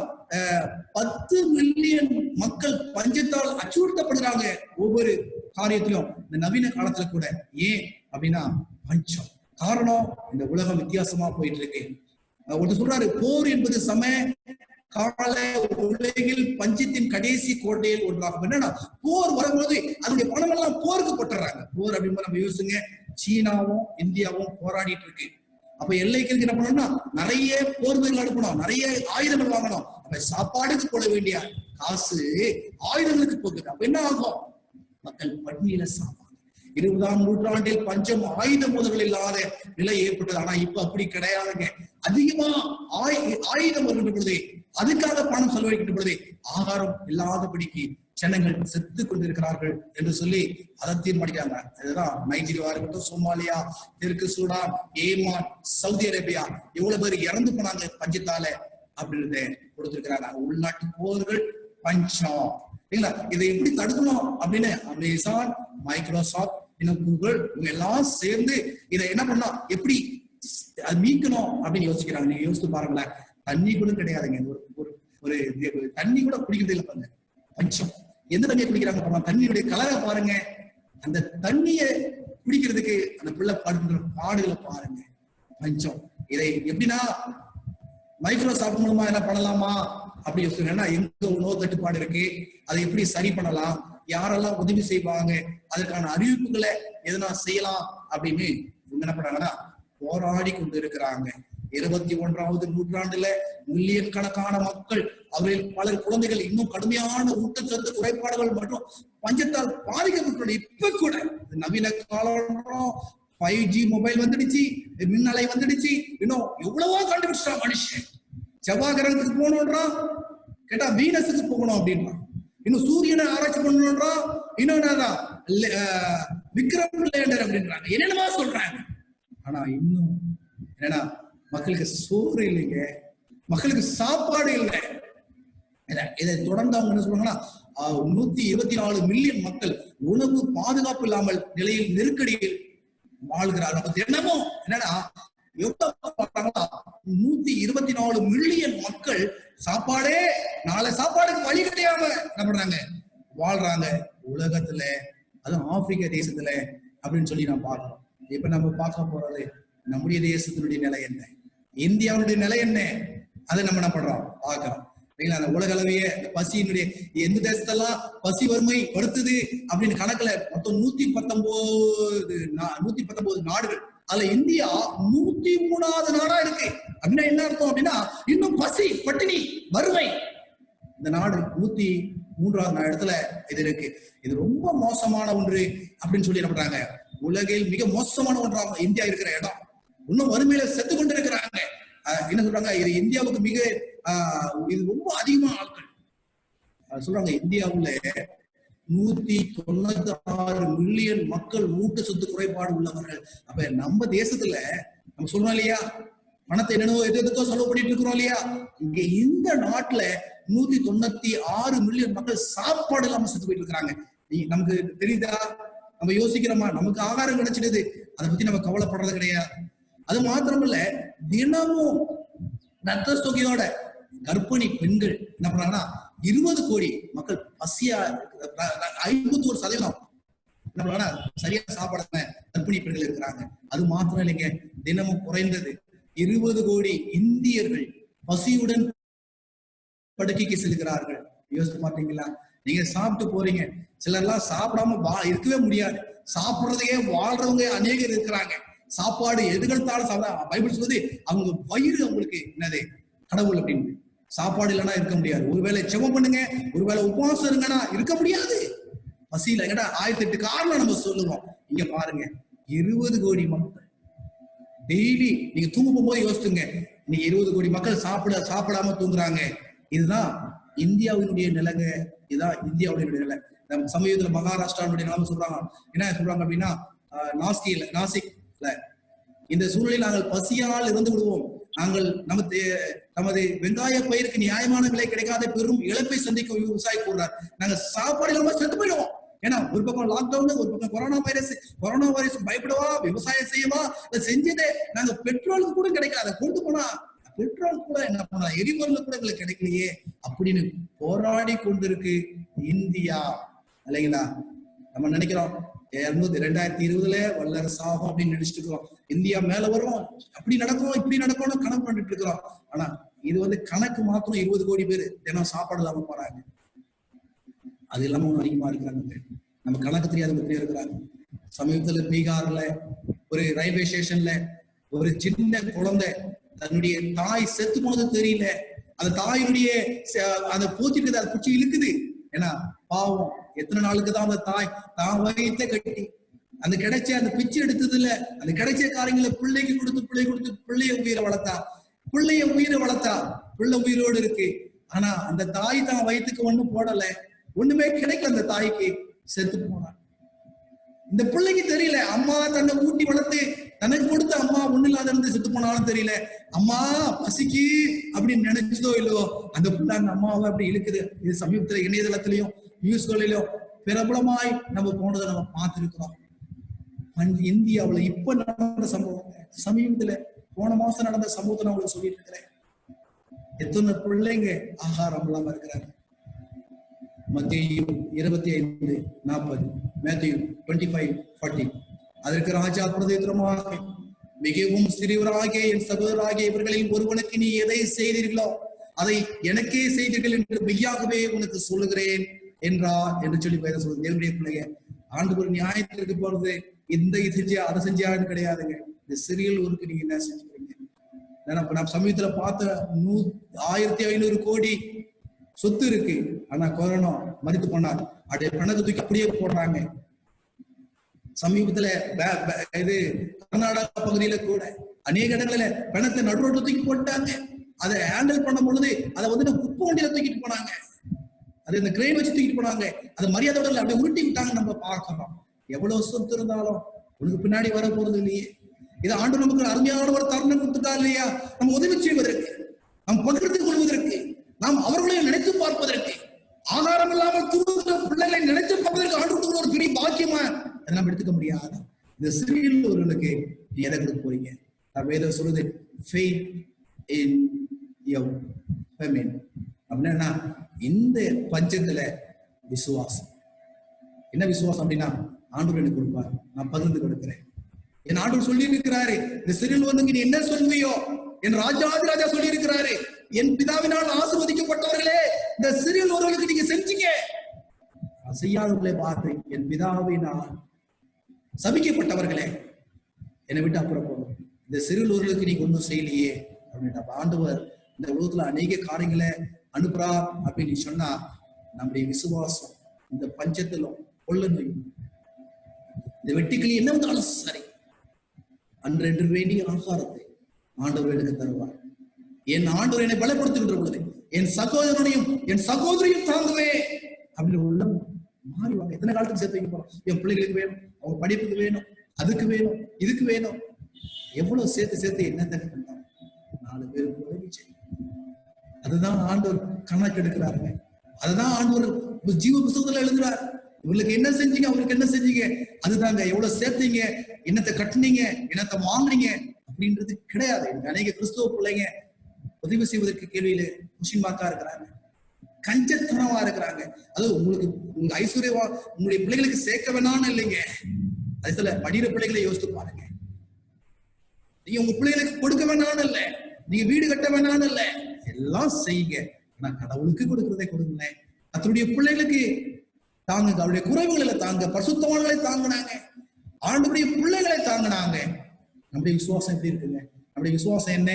10 மில்லியன் மக்கள் பஞ்சத்தால் அச்சுறுத்தப்படுறாங்க ஒவ்வொரு காரியத்திலும் இந்த நவீன காலத்துல கூட. ஏன் அப்படின்னா பஞ்சம். காரணம் இந்த உலகம் வித்தியாசமா போயிட்டு இருக்கு. ஒருத்தர் சொல்றாரு, போர் என்பது கால உலகில் பஞ்சத்தின் கடைசி கோட்டையில் ஒன்றாகும். என்னன்னா போர் வரும்போது அதனுடைய பணம் எல்லாம் போருக்கு போட்டுறாங்க. போர் அப்படிங்கும்போது நம்ம யோசிங்க, சீனாவும் இந்தியாவும் போராடிட்டு இருக்கு. அப்ப எல்லைக்கு என்ன பண்ணணும்னா நிறைய போர்வைகள் அனுப்பணும், நிறைய ஆயுதங்கள் வாங்கணும். அப்ப சாப்பாடுக்கு போட வேண்டிய காசு ஆயுதங்களுக்கு போகுது. அப்ப என்ன ஆகும், மக்கள் பட்டினியில சாப்பாடு. 20ஆம் நூற்றாண்டில் பஞ்சம் ஆயுத மோதல்கள் இல்லாத நிலை ஏற்பட்டது. ஆனா இப்ப அப்படி கிடையாதுங்க. அதிகமா ஆயுதம் வருகின்ற பொழுது, அதுக்காக பணம் செலவழிக்கின்ற பொழுது ஆகாரம் இல்லாதபடிக்கு ஜனங்கள் செத்து கொண்டிருக்கிறார்கள் என்று சொல்லி அதை தீர்மானிக்கிறாங்க. அதுதான் நைஜீரியா இருக்கட்டும், சோமாலியா, தெற்கு சூடான், ஏமான், சவுதி அரேபியா எவ்வளவு பேர் இறந்து போனாங்க பஞ்சத்தால அப்படின்றத கொடுத்திருக்கிறாங்க. உள்நாட்டு போர்கள், பஞ்சம். இதை எப்படி தடுக்கணும் அப்படின்னு அமேசான், மைக்ரோசாப்ட், கூகுள் இவங்க எல்லாம் சேர்ந்து இதை என்ன பண்ணா எப்படி மீட்கணும் அப்படின்னு யோசிக்கிறாங்க. நீங்க யோசித்து பாருங்களேன், தண்ணி கூட கிடையாதுங்க. ஒரு தண்ணி கூட குடிக்கிறது இல்லை பாருங்க. பஞ்சம். எந்த தண்ணியை குடிக்கிறாங்க பாருங்க, தண்ணியுடைய கலரை பாருங்க. அந்த தண்ணியை குடிக்கிறதுக்கு அந்த பிள்ளை படுகின்ற பாடுகளை பாருங்க. பஞ்சம். இதை எப்படின்னா மைக்ரோசாப்ட் மூலமா என்ன பண்ணலாமா அப்படி யோசிச்சுன்னா, எங்க உணவு தட்டுப்பாடு இருக்கு, அதை எப்படி சரி பண்ணலாம், யாரெல்லாம் உதவி செய்வாங்க, அதற்கான அறிவிப்புகளை எதனா செய்யலாம் அப்படின்னு என்ன பண்றாங்கன்னா போராடி கொண்டு இருக்கிறாங்க. 21ஆவது நூற்றாண்டுல மில்லியன் கணக்கான மக்கள், அவர்களில் பலர் குழந்தைகள் இன்னும் கடுமையான ஊட்டச்சத்து குறைபாடுகள் மற்றும் பஞ்சத்தால் பாதிக்கப்பட்டுள்ள. இப்ப கூட நவீன காலம் 5G மொபைல் வந்துடுச்சு, மின்னலை வந்துடுச்சு, இன்னும் எவ்வளவோ கண்டுபிடிச்சிட்டான் மனுஷன். செவ்வாய் கிரகத்துக்கு போகணும்ன்றான், கேட்டா வீனஸுக்கு போகணும் அப்படின்றான். இன்னும் சூரியனை ஆராய்ச்சி பண்ணணும்ன்றான், இன்னொன்னு விக்ரம் லேண்டர் அப்படின்றாங்க, என்னென்னமா சொல்றாங்க. ஆனா இன்னும் என்னன்னா மக்களுக்கு சோறு இல்லைங்க, மக்களுக்கு சாப்பாடு இல்லை. இதை தொடர்ந்து அவங்க என்ன சொல்றாங்கன்னா 124 மில்லியன் மக்கள் உணவு பாதுகாப்பு இல்லாமல் நிலையில் நெருக்கடியில் வாழ்கிறார்கள். தினமும் என்னன்னா 124 மில்லியன் மக்கள் சாப்பாடே நாளை சாப்பாடுக்கு வழி கிடையாம என்ன பண்றாங்க வாழ்றாங்க உலகத்துல, அதுவும் ஆப்பிரிக்க தேசத்துல அப்படின்னு சொல்லி நான் பார்க்கிறோம். இப்ப நம்ம பார்க்க போறது நம்முடைய தேசத்தினுடைய நிலை என்ன, இந்தியாவுடைய நிலை என்ன, அதை நம்ம என்ன பண்றோம் பார்க்கிறோம். அந்த உலக அளவையே பசியினுடைய எந்த தேசத்தெல்லாம் பசி வறுமை வருத்துது அப்படின்னு கணக்குல மொத்தம் 119 நாடுகள். அதுல இந்தியா 103வது நாடா இருக்கு. அப்படின்னா என்ன அர்த்தம் அப்படின்னா இன்னும் பசி, பட்டினி, வறுமை. இந்த நாடு 103வது இடத்துல இது இருக்கு. இது ரொம்ப மோசமான ஒன்று அப்படின்னு சொல்லி என்ன பண்றாங்க, உலகில் மிக மோசமான ஒன்றாக இந்தியா இருக்கிற இடம். இன்னும் வறுமையில செத்து கொண்டு இருக்கிறாங்க. என்ன சொல்றாங்க, இது இந்தியாவுக்கு மிக இது ரொம்ப அதிகமான ஆட்கள் சொல்றாங்க. இந்தியாவுல 196 மில்லியன் மக்கள் ஊட்டச்சத்து குறைபாடு உள்ளவர்கள். அப்ப நம்ம தேசத்துல நம்ம சொல்றோம் இல்லையா, பணத்தை என்னவோ எதுக்கோ செலவு பண்ணிட்டு இருக்கிறோம் இல்லையா, இங்க இந்த நாட்டுல 196 மில்லியன் மக்கள் சாப்பாடு இல்லாம செத்து போயிட்டு இருக்கிறாங்க. நமக்கு தெரியுதா, நம்ம யோசிக்கிறோமா, நமக்கு ஆகாரம் கிடைச்சிடுது, அதை பத்தி நம்ம கவலைப்படுறது கிடையாது. அது மாத்திரமல்ல, தினமும் ரத்த சோகையோட கர்ப்பிணி பெண்கள் என்ன பண்றாங்கன்னா 20 கோடி மக்கள் பசியா 51% என்ன பண்றாங்கன்னா சரியா சாப்பாடு கர்ப்பிணி பெண்கள் இருக்கிறாங்க. அது மாத்திரம் இல்லைங்க, தினமும் குறைந்தது 20 கோடி இந்தியர்கள் பசியுடன் படுக்கைக்கு செல்கிறார்கள். யோசித்து பார்த்தீங்களா? நீங்க சாப்பிட்டு போறீங்க, சிலர்லாம் சாப்பிடாம இருக்கவே முடியாது, சாப்பிடுறதையே வாழ்றவங்க அநேகர் இருக்கிறாங்க. சாப்பாடு எதுகள்தாலும் சாப்பிட பைபிள் சொல்லுது, அவங்க வயிறு அவங்களுக்கு என்னது கடவுள் அப்படின்னு. சாப்பாடு இல்லைன்னா இருக்க முடியாது. ஒருவேளை ஜெபம் பண்ணுங்க, ஒருவேளை உபவாசம் இருங்கன்னா இருக்க முடியாது. பசியில எங்கடா 1008 காரணம் நம்ம சொல்லுவோம். இங்க பாருங்க, 20 கோடி மக்கள் டெய்லி நீங்க தூங்க போகும்போது யோசிச்சுங்க, நீங்க 20 கோடி மக்கள் சாப்பிடாம தூங்குறாங்க. இதுதான் இந்தியாவினுடைய நிலைங்க. இதுதான் இந்தியாவுடைய நிலை. நம்ம சமீபத்தில் மகாராஷ்டிராவுடைய நிலைமை சொல்றாங்க. என்ன சொல்றாங்க அப்படின்னா, நாசிக்ல இந்த சூழலில் நாங்கள் பசியால் இறந்து விடுவோம். நாங்கள் நமது வெங்காய பயிருக்கு நியாயமான விலை கிடைக்காத பெரும் இழப்பை சந்திக்கும் விவசாயி கூறுறார். நாங்க சாப்பாடு இல்லாம செத்து போயிடுவோம். ஏன்னா ஒரு பக்கம் லாக்டவுன், ஒரு பக்கம் கொரோனா வைரஸ் பயப்படவா, விவசாயம் செய்யவா, அதை செஞ்சதே நாங்க பெட்ரோலுக்கு கூட கிடைக்கல. அதை கொண்டு போனா பெட்ரோல் கூட என்ன பண்ணா, எரிபொருள் கூட எங்களுக்கு கிடைக்கலையே அப்படின்னு போராடி கொண்டிருக்கு இந்தியா. இல்லைங்களா? நம்ம நினைக்கிறோம் 2020 வல்லரசு ஆகும் அப்படின்னு நினைச்சிட்டு இருக்கிறோம். இந்தியா மேல வரும், அப்படி நடக்கும் இப்படி நடக்கும்னு கணக்கு பண்ணிட்டு இருக்கிறோம். ஆனா இது கணக்கு மாத்திரம் 20 கோடி பேர் தினம் சாப்பாடு இல்லாம போறாங்க. அது இல்லாம ஒன்றும் அதிகமா இருக்கிறாங்க. நம்ம கணக்கு தெரியாத இருக்கிறாங்க. சமீபத்தில் பீகார்ல ஒரு ரயில்வே ஸ்டேஷன்ல ஒரு சின்ன குழந்தை தன்னுடைய தாய் செத்து போனது தெரியல. அந்த தாயினுடைய அந்த பூச்சிட்டு அதை பிடிச்சி இழுக்குது. ஏன்னா பாவம், எத்தனை நாளுக்கு தான் அந்த தாய் தான் வயிற்ற கட்டி அந்த கிடைச்ச அந்த பிச்சு எடுத்தது இல்ல, அந்த கிடைச்ச காரியங்களை பிள்ளைக்கு கொடுத்து பிள்ளைய உயிரை வளர்த்தா. பிள்ளை உயிரோடு இருக்கு. ஆனா அந்த தாய் தான் வயிற்றுக்கு ஒண்ணும் போடல, ஒண்ணுமே கிடைக்கல. அந்த தாய்க்கு செத்து போனான். இந்த பிள்ளைக்கு தெரியல, அம்மா தன்னை ஊட்டி வளர்த்து தனக்கு கொடுத்த அம்மா ஒண்ணு இல்லாத இருந்து செத்து போனாலும் தெரியல. அம்மா பசிக்கு அப்படின்னு நினைச்சதோ இல்லையோ அந்த பிள்ளை அந்த அம்மாவை அப்படி இழுக்குது. இது சமீபத்துல இணையதளத்திலையும் நியூஸ்களிலும் பிரபலமாய் நம்ம போனதை நம்ம பார்த்திருக்கிறோம். இந்தியாவுல இப்ப நடந்த சம்பவம், சமீபத்துல போன மாசம் நடந்த சம்பவத்தை நான் உங்களுக்கு சொல்லிட்டு இருக்கிறேன். எத்தனை பிள்ளைங்க ஆகாரம் இல்லாம இருக்கிறாங்க. மத்தேயு 25:40, மேத்யூ 25:40. அதற்கு ராஜா பிரதித்திரமாக, மிகவும் சிறியவராகிய என் சகோதரராகிய இவர்களில் ஒருவனுக்கு நீ எதை செய்தீர்களோ அதை எனக்கே செய்தீர்கள் என்று மெய்யாகவே உனக்கு சொல்லுகிறேன் என்றார் என்று சொல்லி பேர சொல்லுது. தேவனுடைய பிள்ளைங்க, ஆண்டவர் நியாயத்திற்கு போறது இந்த இது செஞ்சியா அதை செஞ்சியான்னு கிடையாதுங்க. இந்த சிறியல் ஊருக்கு நீங்க என்ன செஞ்சுக்கிறீங்க? நான் சமீபத்துல பார்த்த 1500 கோடி சொத்து இருக்கு. ஆனா கொரோனா மதித்து போனார். அப்படியே பணத்தை தூக்கி அப்படியே போடுறாங்க. சமீபத்துல இது கர்நாடகா பகுதியில கூட அநேக இடங்களில பணத்தை நடுரோட்டை தூக்கி போட்டாங்க. அதை ஹேண்டில் பண்ணும் பொழுது அதை குப்பை வண்டியில தூக்கிட்டு போனாங்க. அது இந்த கிரெயின் வச்சு தூக்கிட்டு போனாங்க. அதை மரியாதையோட அப்படியே உருட்டி விட்டாங்க. நம்ம பார்க்கிறோம். எவ்வளவு சொத்து இருந்தாலும் உனக்கு பின்னாடி வர போறது இல்லையே. இது ஆண்டு நமக்கு அருமையான ஒரு தருணம் கொடுத்துட்டா இல்லையா? நம்ம உதவி செய்வதற்கு, நாம் பகிர்ந்து கொள்வதற்கு, நாம் அவர்களையும் நினைத்து பார்ப்பதற்கு, ஆகாரம் இல்லாமல் தூங்குகிற பிள்ளைகளை நினைத்து பார்ப்பதற்கு ஆண்டு ஒரு பெரிய பாக்கியமா அதை நம்ம எடுத்துக்க முடியாது. இந்த சிறியில் ஒருவனுக்கு நீ எதை கொடுக்க போறீங்க? வேதம் சொல்லுது faith in your famine. அப்படின்னா இந்த பஞ்சத்துல விசுவாசம். என்ன விசுவாசம் அப்படின்னா, ஆண்டவர் எனக்கு கொடுப்பார், நான் பகிர்ந்து கொடுக்கிறேன். என் ஆண்டவர் சொல்லி இருக்கிறாரு, இந்த சிறில் ஒருவனுக்கு நீ என்ன சொல்வியோ என் ராஜா சொல்லி இருக்கிறாரு, என் பிதாவினால் ஆசீர்வதிக்கப்பட்டவர்களே இந்த சிறில் ஒருவனுக்கு நீங்க செஞ்சீங்க, செய்யாதவர்களே பார்த்து என் பிதாவினால் சபிக்கப்பட்டவர்களே என்னை விட்டு அப்புறம் போகும். இந்த சிறில் ஒருவனுக்கு நீங்க ஒன்றும் செய்யலையே அப்படின்னு ஆண்டவர் இந்த உலகத்துல அநேக காரியங்களை அனுப்புறார் அப்படின்னு சொன்னா, நம்முடைய விசுவாசம் இந்த பஞ்சத்திலும் கொள்ளணும். இந்த வெட்டிக்கிளி என்ன வந்தாலும் சரி, அன்றென்று வேண்டிய ஆகாரத்தை ஆண்டவர் எனக்கு தருவார். என் ஆண்டவர் என்னை பலப்படுத்துகின்ற பொழுது என் சகோதரனையும் என் சகோதரியும் தாங்குவே அப்படின்னு உள்ள மாறிவாங்க. எத்தனை காலத்துக்கு சேர்த்து வைக்க போறோம்? என் பிள்ளைகளுக்கு வேணும், அவங்க படிப்புக்கு வேணும், அதுக்கு வேணும், இதுக்கு வேணும். எவ்வளவு சேர்த்து என்ன தண்ணி பண்றாங்க? 4 பேருக்கு உதவி செய்யும். அதுதான் ஆண்டவர் கணக்கு எடுக்கிறாருங்க. அதுதான் ஆண்டவர் ஜீவ புத்தகத்துல எழுதுறாரு. இவங்களுக்கு என்ன செஞ்சீங்க, அவருக்கு என்ன செஞ்சீங்க, அதுதாங்க. எவ்வளவு சேர்த்தீங்க, என்னத்தை கட்டுனீங்க, என்னத்தை வாங்குனீங்க அப்படின்றது கிடையாது. அநேக கிறிஸ்துவ பிள்ளைங்க உதவி செய்வதற்கு கேள்வியில கொஸ்டின் மார்க்கா இருக்கிறாங்க, கஞ்சத்தனமா இருக்கிறாங்க. அது உங்களுக்கு உங்க ஐஸ்வர்யவா உங்களுடைய பிள்ளைகளுக்கு சேர்க்க வேணான்னு இல்லைங்க. அதுல படிக்கிற பிள்ளைகளை யோசித்து பாருங்க. நீங்க உங்க பிள்ளைகளுக்கு கொடுக்க வேணான்னு இல்லை, நீங்க வீடு கட்ட வேணான்னு இல்லை, எல்லாம் செய்யுங்க. ஆனா கடவுளுக்கு கொடுக்கிறதை கொடுங்க. அதனுடைய பிள்ளைகளுக்கு தாங்குங்க, அவருடைய குறைவுகளை தாங்க, பரிசுத்தவான்களை தாங்கினாங்க, ஆண்டவருடைய பிள்ளைகளை தாங்கினாங்க. நம்முடைய விசுவாசம் எப்படி இருக்குங்க? நம்முடைய விசுவாசம் என்ன?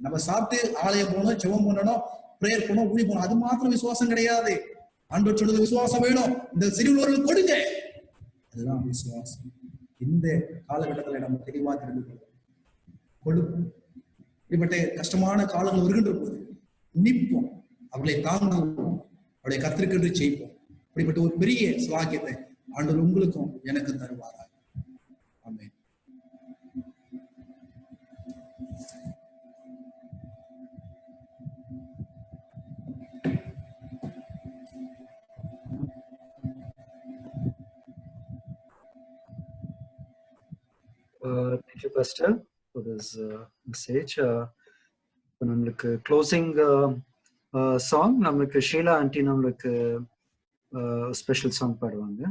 நம்ம சாப்பிட்டு ஆலயம் போனோம், ஜெபம் பண்ணணும், பிரேயர் போனோம், ஊழி போனோம், அது மாத்திரம் விசுவாசம் கிடையாது. ஆண்டவர் சொல்றது விசுவாசம் வேணும். இந்த சிறுவர்களுக்கு கொடுங்க, அதுதான் விசுவாசம். இந்த காலகட்டத்தில் நம்ம தெளிவா தெரிந்து கொள்ளும். இப்படிப்பட்ட கஷ்டமான காலங்கள் வருகின்ற போது நிற்போம், அவர்களை தாங்குவோம், அவருடைய கர்த்தருக்கென்று செய்வோம். இப்படிப்பட்ட ஒரு பெரிய சிலாக்கியத்தை ஆண்டவர் உங்களுக்கும் எனக்கும் தருவாராக. ஆமென். Thank you, Pastor, for this message. நம்மளுக்கு க்ளோசிங் சாங் நம்மளுக்கு ஷீலா ஆண்டி நம்மளுக்கு ஸ்பெஷல் சாங் பாடுவாங்க.